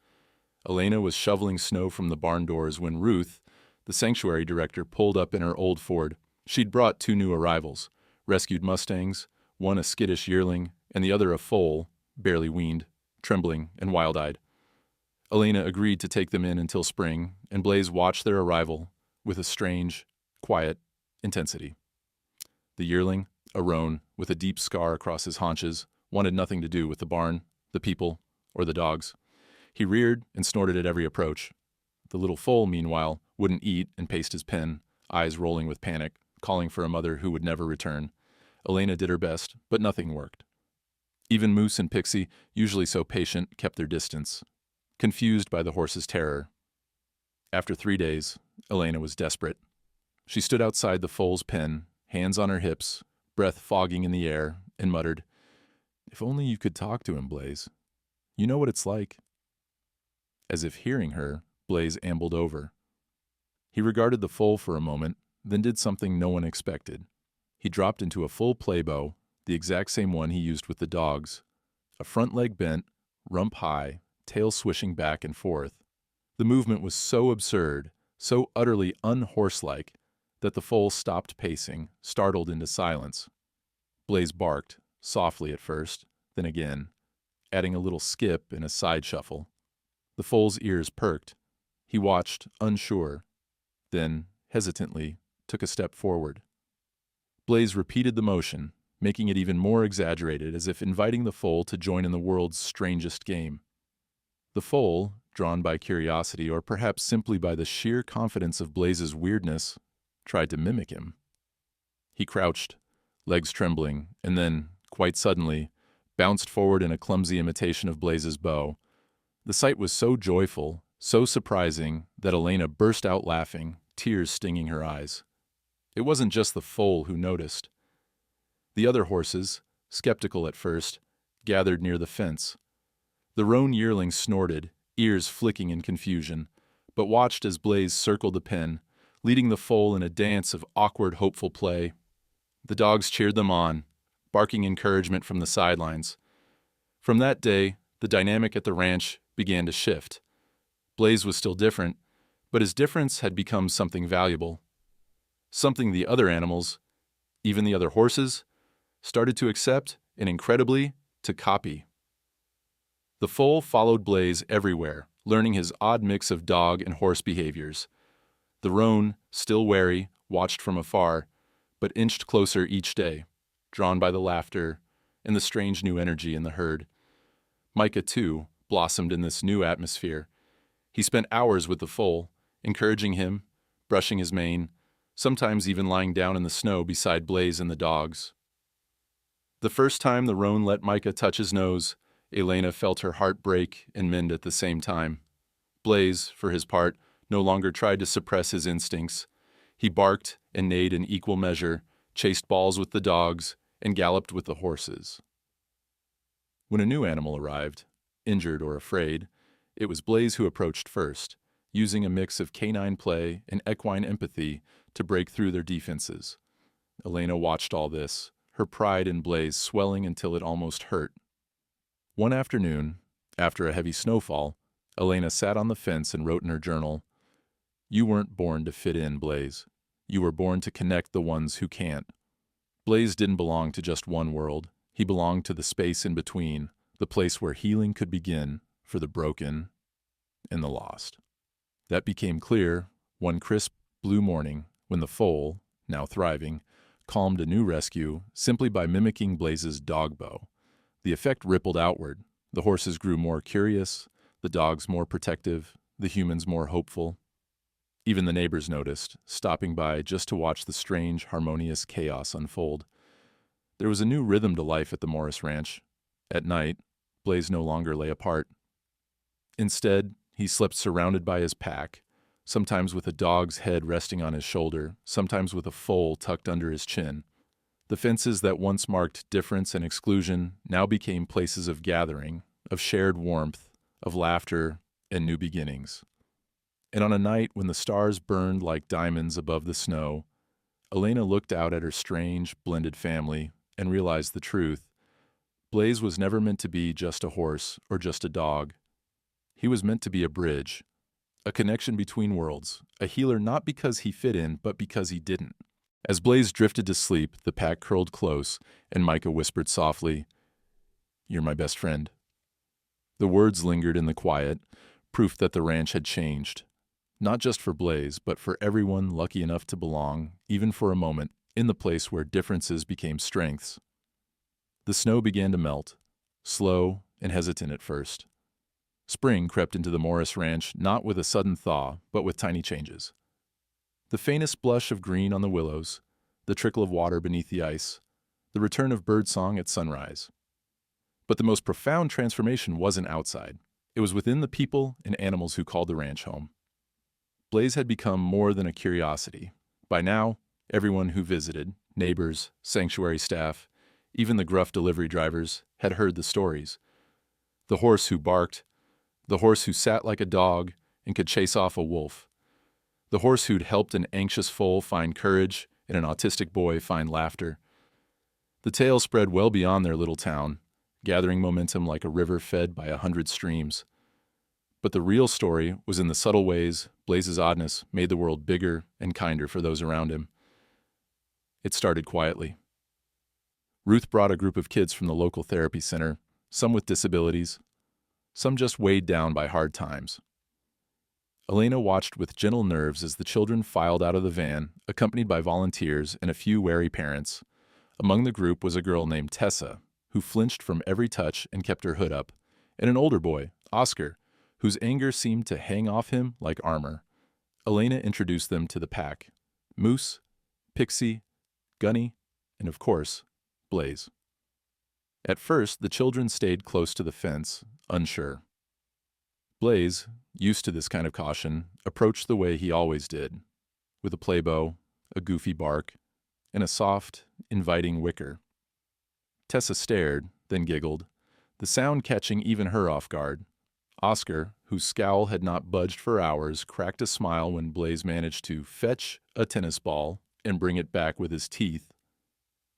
Elena was shoveling snow from the barn doors when Ruth, the sanctuary director, pulled up in her old Ford. She'd brought 2 new arrivals, rescued mustangs, one a skittish yearling, and the other a foal, barely weaned, trembling and wild-eyed. Elena agreed to take them in until spring, and Blaze watched their arrival with a strange, quiet intensity. The yearling, a roan, with a deep scar across his haunches, wanted nothing to do with the barn, the people, or the dogs. He reared and snorted at every approach. The little foal, meanwhile, wouldn't eat and paced his pen, eyes rolling with panic, calling for a mother who would never return. Elena did her best, but nothing worked. Even Moose and Pixie, usually so patient, kept their distance, confused by the horse's terror. After 3 days, Elena was desperate. She stood outside the foal's pen, hands on her hips, breath fogging in the air, and muttered, "If only you could talk to him, Blaze. You know what it's like." As if hearing her, Blaze ambled over. He regarded the foal for a moment, then did something no one expected. He dropped into a full playbow, the exact same one he used with the dogs, a front leg bent, rump high, tail swishing back and forth. The movement was so absurd, so utterly unhorse-like, that the foal stopped pacing, startled into silence. Blaze barked, softly at first, then again, adding a little skip and a side shuffle. The foal's ears perked. He watched, unsure, then, hesitantly, took a step forward. Blaze repeated the motion, making it even more exaggerated, as if inviting the foal to join in the world's strangest game. The foal, drawn by curiosity, or perhaps simply by the sheer confidence of Blaze's weirdness, tried to mimic him. He crouched, legs trembling, and then, quite suddenly, bounced forward in a clumsy imitation of Blaze's bow. The sight was so joyful, so surprising, that Elena burst out laughing, tears stinging her eyes. It wasn't just the foal who noticed. The other horses, skeptical at first, gathered near the fence. The roan yearling snorted, ears flicking in confusion, but watched as Blaze circled the pen, leading the foal in a dance of awkward, hopeful play. The dogs cheered them on, barking encouragement from the sidelines. From that day, the dynamic at the ranch began to shift. Blaze was still different, but his difference had become something valuable. Something the other animals, even the other horses, started to accept and, incredibly, to copy. The foal followed Blaze everywhere, learning his odd mix of dog and horse behaviors. The roan, still wary, watched from afar, but inched closer each day, drawn by the laughter and the strange new energy in the herd. Micah, too, blossomed in this new atmosphere. He spent hours with the foal, encouraging him, brushing his mane, sometimes even lying down in the snow beside Blaze and the dogs. The first time the roan let Micah touch his nose, Elena felt her heart break and mend at the same time. Blaze, for his part, no longer tried to suppress his instincts. He barked and neighed in equal measure, chased balls with the dogs, and galloped with the horses. When a new animal arrived, injured or afraid, it was Blaze who approached first, using a mix of canine play and equine empathy to break through their defenses. Elena watched all this, her pride in Blaze swelling until it almost hurt. One afternoon, after a heavy snowfall, Elena sat on the fence and wrote in her journal, "You weren't born to fit in, Blaze. You were born to connect the ones who can't." Blaze didn't belong to just one world. He belonged to the space in between, the place where healing could begin for the broken and the lost. That became clear one crisp, blue morning when the foal, now thriving, calmed a new rescue simply by mimicking Blaze's dog bow. The effect rippled outward. The horses grew more curious, the dogs more protective, the humans more hopeful. Even the neighbors noticed, stopping by just to watch the strange, harmonious chaos unfold. There was a new rhythm to life at the Morris Ranch. At night, Blaze no longer lay apart. Instead, he slept surrounded by his pack, sometimes with a dog's head resting on his shoulder, sometimes with a foal tucked under his chin. The fences that once marked difference and exclusion now became places of gathering, of shared warmth, of laughter, and new beginnings. And on a night when the stars burned like diamonds above the snow, Elena looked out at her strange, blended family and realized the truth. Blaze was never meant to be just a horse or just a dog. He was meant to be a bridge, a connection between worlds, a healer not because he fit in, but because he didn't. As Blaze drifted to sleep, the pack curled close, and Micah whispered softly, "You're my best friend." The words lingered in the quiet, proof that the ranch had changed. Not just for Blaze, but for everyone lucky enough to belong, even for a moment, in the place where differences became strengths. The snow began to melt, slow and hesitant at first. Spring crept into the Morris Ranch not with a sudden thaw, but with tiny changes. The faintest blush of green on the willows, the trickle of water beneath the ice, the return of birdsong at sunrise. But the most profound transformation wasn't outside. It was within the people and animals who called the ranch home. Blaze had become more than a curiosity. By now, everyone who visited, neighbors, sanctuary staff, even the gruff delivery drivers, had heard the stories. The horse who barked, the horse who sat like a dog and could chase off a wolf, the horse who'd helped an anxious foal find courage and an autistic boy find laughter. The tale spread well beyond their little town, gathering momentum like a river fed by 100 streams. But the real story was in the subtle ways Blaze's oddness made the world bigger and kinder for those around him. It started quietly. Ruth brought a group of kids from the local therapy center, some with disabilities, some just weighed down by hard times. Elena watched with gentle nerves as the children filed out of the van, accompanied by volunteers and a few wary parents. Among the group was a girl named Tessa, who flinched from every touch and kept her hood up, and an older boy, Oscar, whose anger seemed to hang off him like armor. Elena introduced them to the pack: Moose, Pixie, Gunny, and of course, Blaze. At first, the children stayed close to the fence, unsure. Blaze, used to this kind of caution, approached the way he always did, with a playbow, a goofy bark, and a soft, inviting whicker. Tessa stared, then giggled, the sound catching even her off guard. Oscar, whose scowl had not budged for hours, cracked a smile when Blaze managed to fetch a tennis ball and bring it back with his teeth,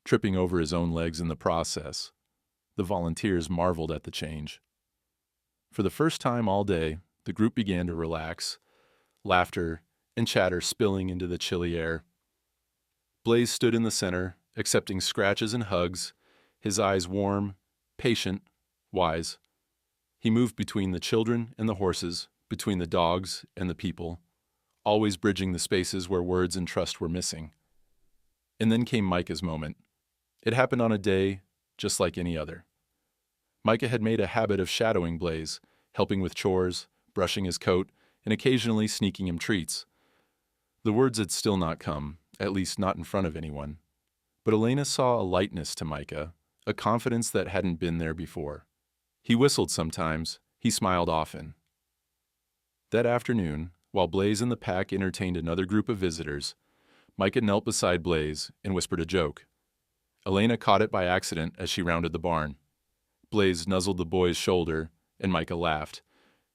tripping over his own legs in the process. The volunteers marveled at the change. For the first time all day, the group began to relax, laughter and chatter spilling into the chilly air. Blaze stood in the center, accepting scratches and hugs, his eyes warm, patient, wise. He moved between the children and the horses, between the dogs and the people, always bridging the spaces where words and trust were missing. And then came Micah's moment. It happened on a day just like any other. Micah had made a habit of shadowing Blaze, helping with chores, brushing his coat, and occasionally sneaking him treats. The words had still not come, at least not in front of anyone. But Elena saw a lightness to Micah, a confidence that hadn't been there before. He whistled sometimes, he smiled often. That afternoon, while Blaze and the pack entertained another group of visitors, Micah knelt beside Blaze and whispered a joke. Elena caught it by accident as she rounded the barn. Blaze nuzzled the boy's shoulder, and Micah laughed.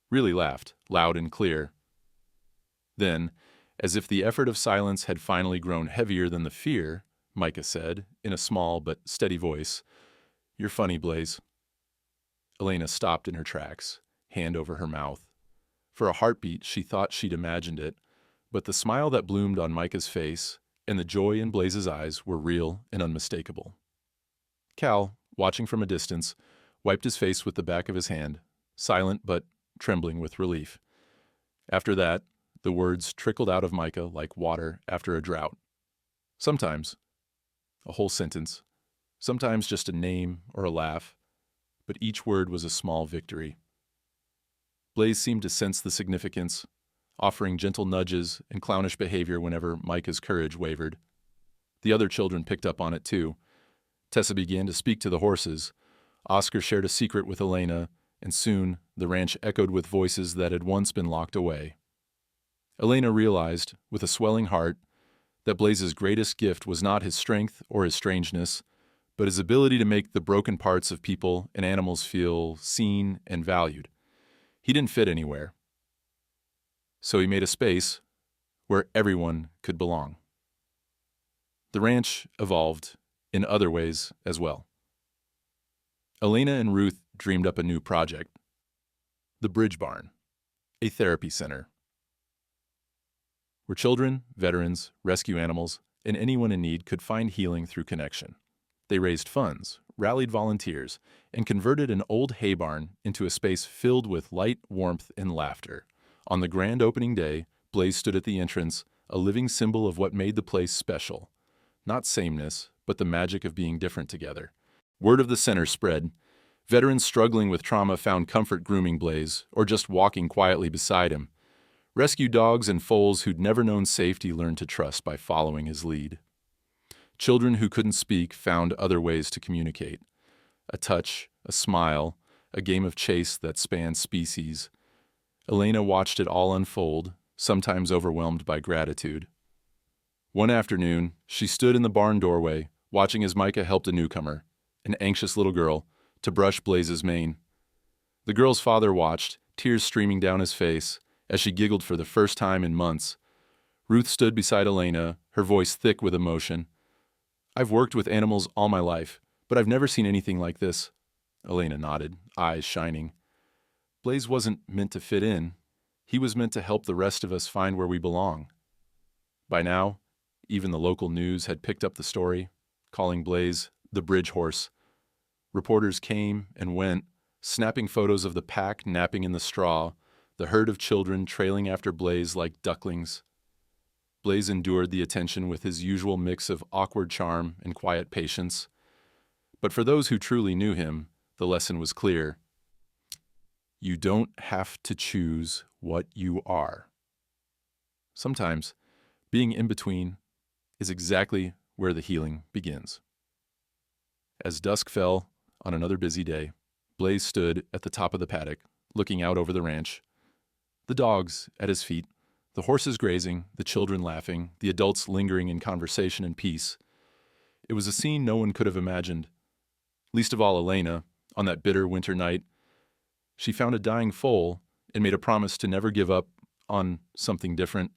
Really laughed, loud and clear. Then, as if the effort of silence had finally grown heavier than the fear, Micah said, in a small but steady voice, "You're funny, Blaze." Elena stopped in her tracks, hand over her mouth. For a heartbeat, she thought she'd imagined it, but the smile that bloomed on Micah's face and the joy in Blaze's eyes were real and unmistakable. Cal, watching from a distance, wiped his face with the back of his hand, silent but trembling with relief. After that, the words trickled out of Micah like water after a drought. Sometimes a whole sentence, sometimes just a name or a laugh, but each word was a small victory. Blaze seemed to sense the significance, offering gentle nudges and clownish behavior whenever Micah's courage wavered. The other children picked up on it too. Tessa began to speak to the horses. Oscar shared a secret with Elena, and soon the ranch echoed with voices that had once been locked away. Elena realized, with a swelling heart, that Blaze's greatest gift was not his strength or his strangeness, but his ability to make the broken parts of people and animals feel seen and valued. He didn't fit anywhere, so he made a space where everyone could belong. The ranch evolved in other ways as well. Elena and Ruth dreamed up a new project, the Bridge Barn, a therapy center, where children, veterans, rescue animals, and anyone in need could find healing through connection. They raised funds, rallied volunteers, and converted an old hay barn into a space filled with light, warmth, and laughter. On the grand opening day, Blaze stood at the entrance, a living symbol of what made the place special. Not sameness, but the magic of being different together. Word of the center spread. Veterans struggling with trauma found comfort grooming Blaze, or just walking quietly beside him. Rescue dogs and foals who'd never known safety learned to trust by following his lead. Children who couldn't speak found other ways to communicate. A touch, a smile, a game of chase that spanned species. Elena watched it all unfold, sometimes overwhelmed by gratitude. One afternoon, she stood in the barn doorway, watching as Micah helped a newcomer, an anxious little girl, to brush Blaze's mane. The girl's father watched, tears streaming down his face, as she giggled for the first time in months. Ruth stood beside Elena, her voice thick with emotion. "I've worked with animals all my life, but I've never seen anything like this." Elena nodded, eyes shining. Blaze wasn't meant to fit in. He was meant to help the rest of us find where we belong. By now, even the local news had picked up the story, calling Blaze the bridge horse. Reporters came and went, snapping photos of the pack napping in the straw, the herd of children trailing after Blaze like ducklings. Blaze endured the attention with his usual mix of awkward charm and quiet patience. But for those who truly knew him, the lesson was clear. You don't have to choose what you are. Sometimes, being in between is exactly where the healing begins. As dusk fell, on another busy day, Blaze stood at the top of the paddock, looking out over the ranch. The dogs at his feet, the horses grazing, the children laughing, the adults lingering in conversation and peace. It was a scene no one could have imagined. Least of all Elena, on that bitter winter night. She found a dying foal and made a promise to never give up on something different.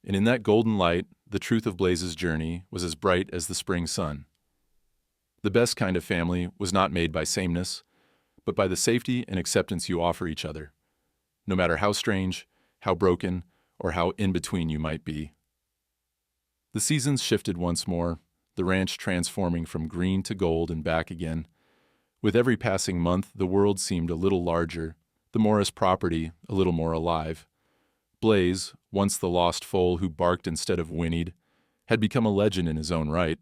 And in that golden light, the truth of Blaze's journey was as bright as the spring sun. The best kind of family was not made by sameness, but by the safety and acceptance you offer each other, no matter how strange, how broken, or how in between you might be. The seasons shifted once more, the ranch transforming from green to gold and back again. With every passing month, the world seemed a little larger, the Morris property a little more alive. Blaze, once the lost foal who barked instead of whinnied, had become a legend in his own right.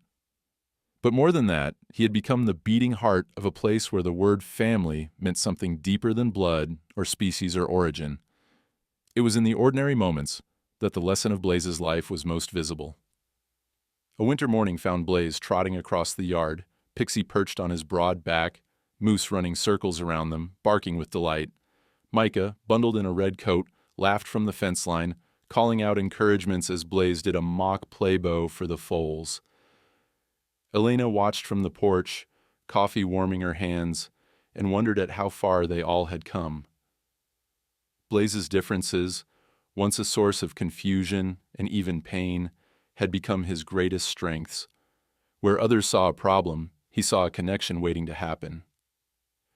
But more than that, he had become the beating heart of a place where the word family meant something deeper than blood or species or origin. It was in the ordinary moments that the lesson of Blaze's life was most visible. A winter morning found Blaze trotting across the yard, Pixie perched on his broad back, Moose running circles around them, barking with delight. Micah, bundled in a red coat, laughed from the fence line, calling out encouragements as Blaze did a mock playbow for the foals. Elena watched from the porch, coffee warming her hands, and wondered at how far they all had come. Blaze's differences, once a source of confusion and even pain, had become his greatest strengths. Where others saw a problem, he saw a connection waiting to happen.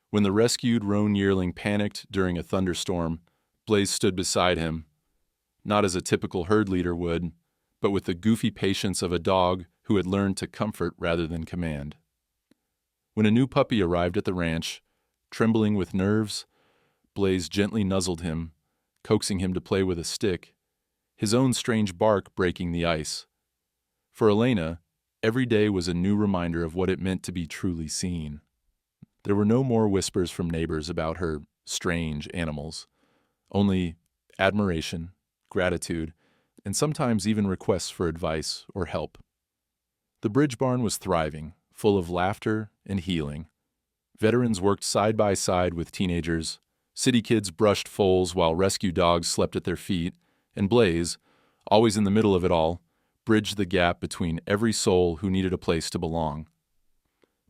When the rescued roan yearling panicked during a thunderstorm, Blaze stood beside him, not as a typical herd leader would, but with the goofy patience of a dog who had learned to comfort rather than command. When a new puppy arrived at the ranch, trembling with nerves, Blaze gently nuzzled him, coaxing him to play with a stick, his own strange bark breaking the ice. For Elena, every day was a new reminder of what it meant to be truly seen. There were no more whispers from neighbors about her strange animals, only admiration, gratitude, and sometimes even requests for advice or help. The bridge barn was thriving, full of laughter and healing. Veterans worked side by side with teenagers, city kids brushed foals while rescue dogs slept at their feet, and Blaze, always in the middle of it all, bridged the gap between every soul who needed a place to belong.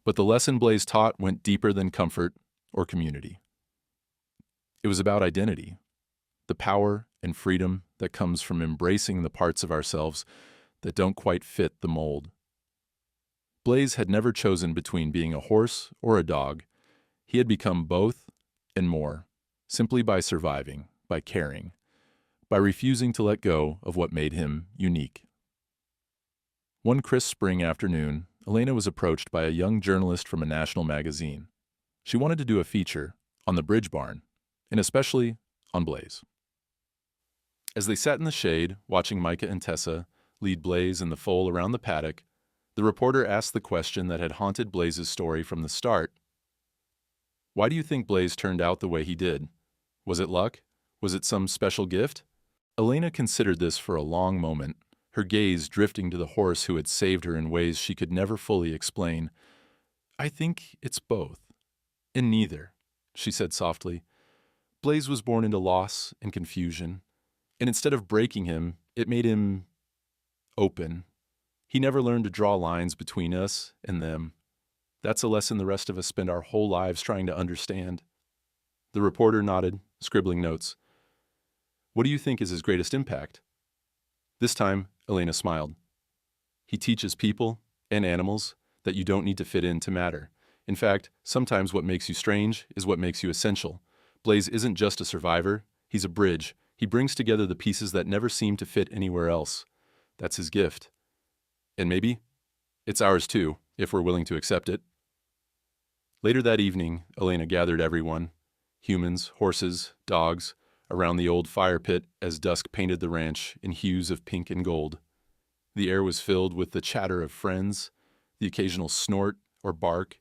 But the lesson Blaze taught went deeper than comfort or community. It was about identity, the power and freedom that comes from embracing the parts of ourselves that don't quite fit the mold. Blaze had never chosen between being a horse or a dog. He had become both and more, simply by surviving, by caring, by refusing to let go of what made him unique. One crisp spring afternoon, Elena was approached by a young journalist from a national magazine. She wanted to do a feature on the bridge barn, and especially on Blaze. As they sat in the shade, watching Micah and Tessa lead Blaze and the foal around the paddock, the reporter asked the question that had haunted Blaze's story from the start. Why do you think Blaze turned out the way he did? Was it luck? Was it some special gift? Elena considered this for a long moment, her gaze drifting to the horse who had saved her in ways she could never fully explain. I think it's both. And neither, she said softly. Blaze was born into loss and confusion, and instead of breaking him, it made him open. He never learned to draw lines between us and them. That's a lesson the rest of us spend our whole lives trying to understand. The reporter nodded, scribbling notes. What do you think is his greatest impact? This time, Elena smiled. He teaches people and animals that you don't need to fit in to matter. In fact, sometimes what makes you strange is what makes you essential. Blaze isn't just a survivor, he's a bridge. He brings together the pieces that never seem to fit anywhere else. That's his gift. And maybe it's ours too, if we're willing to accept it. Later that evening, Elena gathered everyone, humans, horses, dogs, around the old fire pit as dusk painted the ranch in hues of pink and gold. The air was filled with the chatter of friends, the occasional snort or bark,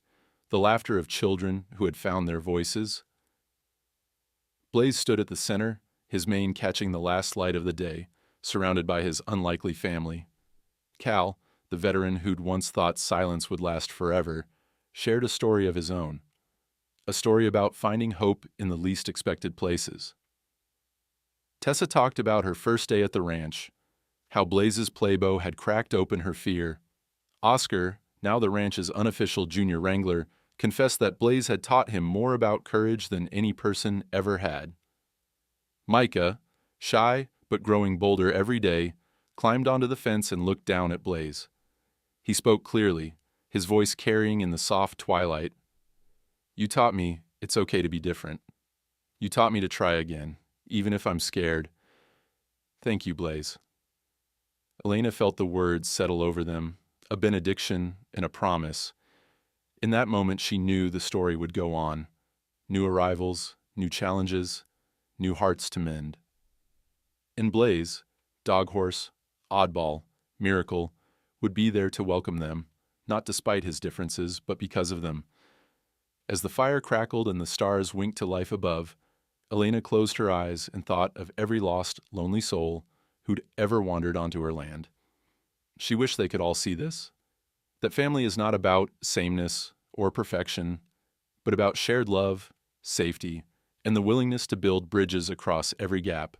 the laughter of children who had found their voices. Blaze stood at the center, his mane catching the last light of the day, surrounded by his unlikely family. Cal, the veteran who'd once thought silence would last forever, shared a story of his own, a story about finding hope in the least expected places. Tessa talked about her first day at the ranch, how Blaze's playbow had cracked open her fear. Oscar, now the ranch's unofficial junior wrangler, confessed that Blaze had taught him more about courage than any person ever had. Micah, shy but growing bolder every day, climbed onto the fence and looked down at Blaze. He spoke clearly, his voice carrying in the soft twilight. "You taught me it's okay to be different. You taught me to try again, even if I'm scared. Thank you, Blaze." Elena felt the words settle over them, a benediction and a promise. In that moment, she knew the story would go on. New arrivals, new challenges, new hearts to mend. And Blaze, dog horse, oddball, miracle, would be there to welcome them, not despite his differences, but because of them. As the fire crackled and the stars winked to life above, Elena closed her eyes and thought of every lost, lonely soul who'd ever wandered onto her land. She wished they could all see this, that family is not about sameness or perfection, but about shared love, safety, and the willingness to build bridges across every gap.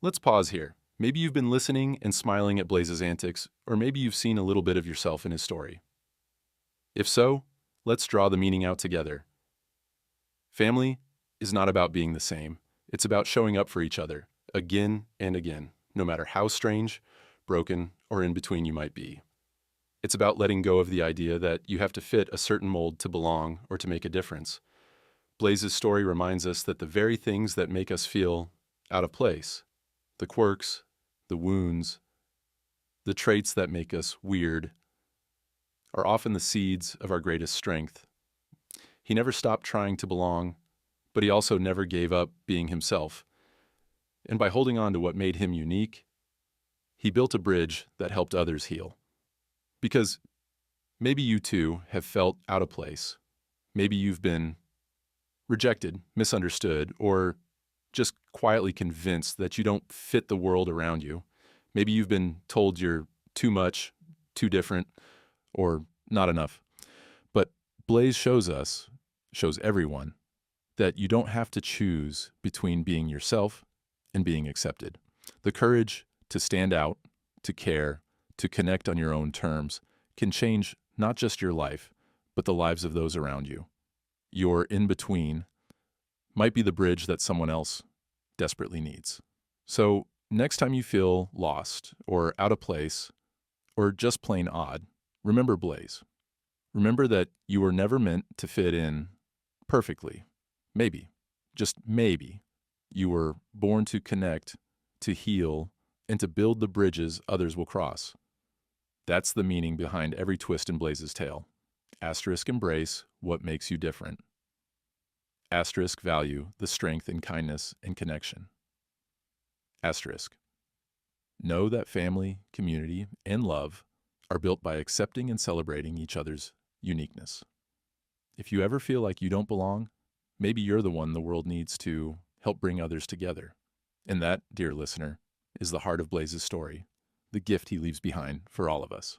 Let's pause here. Maybe you've been listening and smiling at Blaze's antics, or maybe you've seen a little bit of yourself in his story. If so, let's draw the meaning out together. Family is not about being the same. It's about showing up for each other, again and again, no matter how strange, broken, or in between you might be. It's about letting go of the idea that you have to fit a certain mold to belong or to make a difference. Blaze's story reminds us that the very things that make us feel out of place, the quirks, the wounds, the traits that make us weird, are often the seeds of our greatest strength. He never stopped trying to belong, but he also never gave up being himself. And by holding on to what made him unique, he built a bridge that helped others heal. Because maybe you too have felt out of place. Maybe you've been rejected, misunderstood, or just quietly convinced that you don't fit the world around you. Maybe you've been told you're too much, too different, or not enough. But Blaze shows everyone, that you don't have to choose between being yourself and being accepted. The courage to stand out, to care, to connect on your own terms can change not just your life, but the lives of those around you. Your in-between might be the bridge that someone else desperately needs. So next time you feel lost or out of place or just plain odd, remember Blaze. Remember that you were never meant to fit in perfectly. Maybe, just maybe, you were born to connect, to heal, and to build the bridges others will cross. That's the meaning behind every twist in Blaze's tale. Asterisk embrace what makes you different. Asterisk value the strength and kindness and connection. Asterisk know that family, community, and love are built by accepting and celebrating each other's uniqueness. If you ever feel like you don't belong, maybe you're the one the world needs to help bring others together. And that, dear listener, is the heart of Blaze's story, the gift he leaves behind for all of us.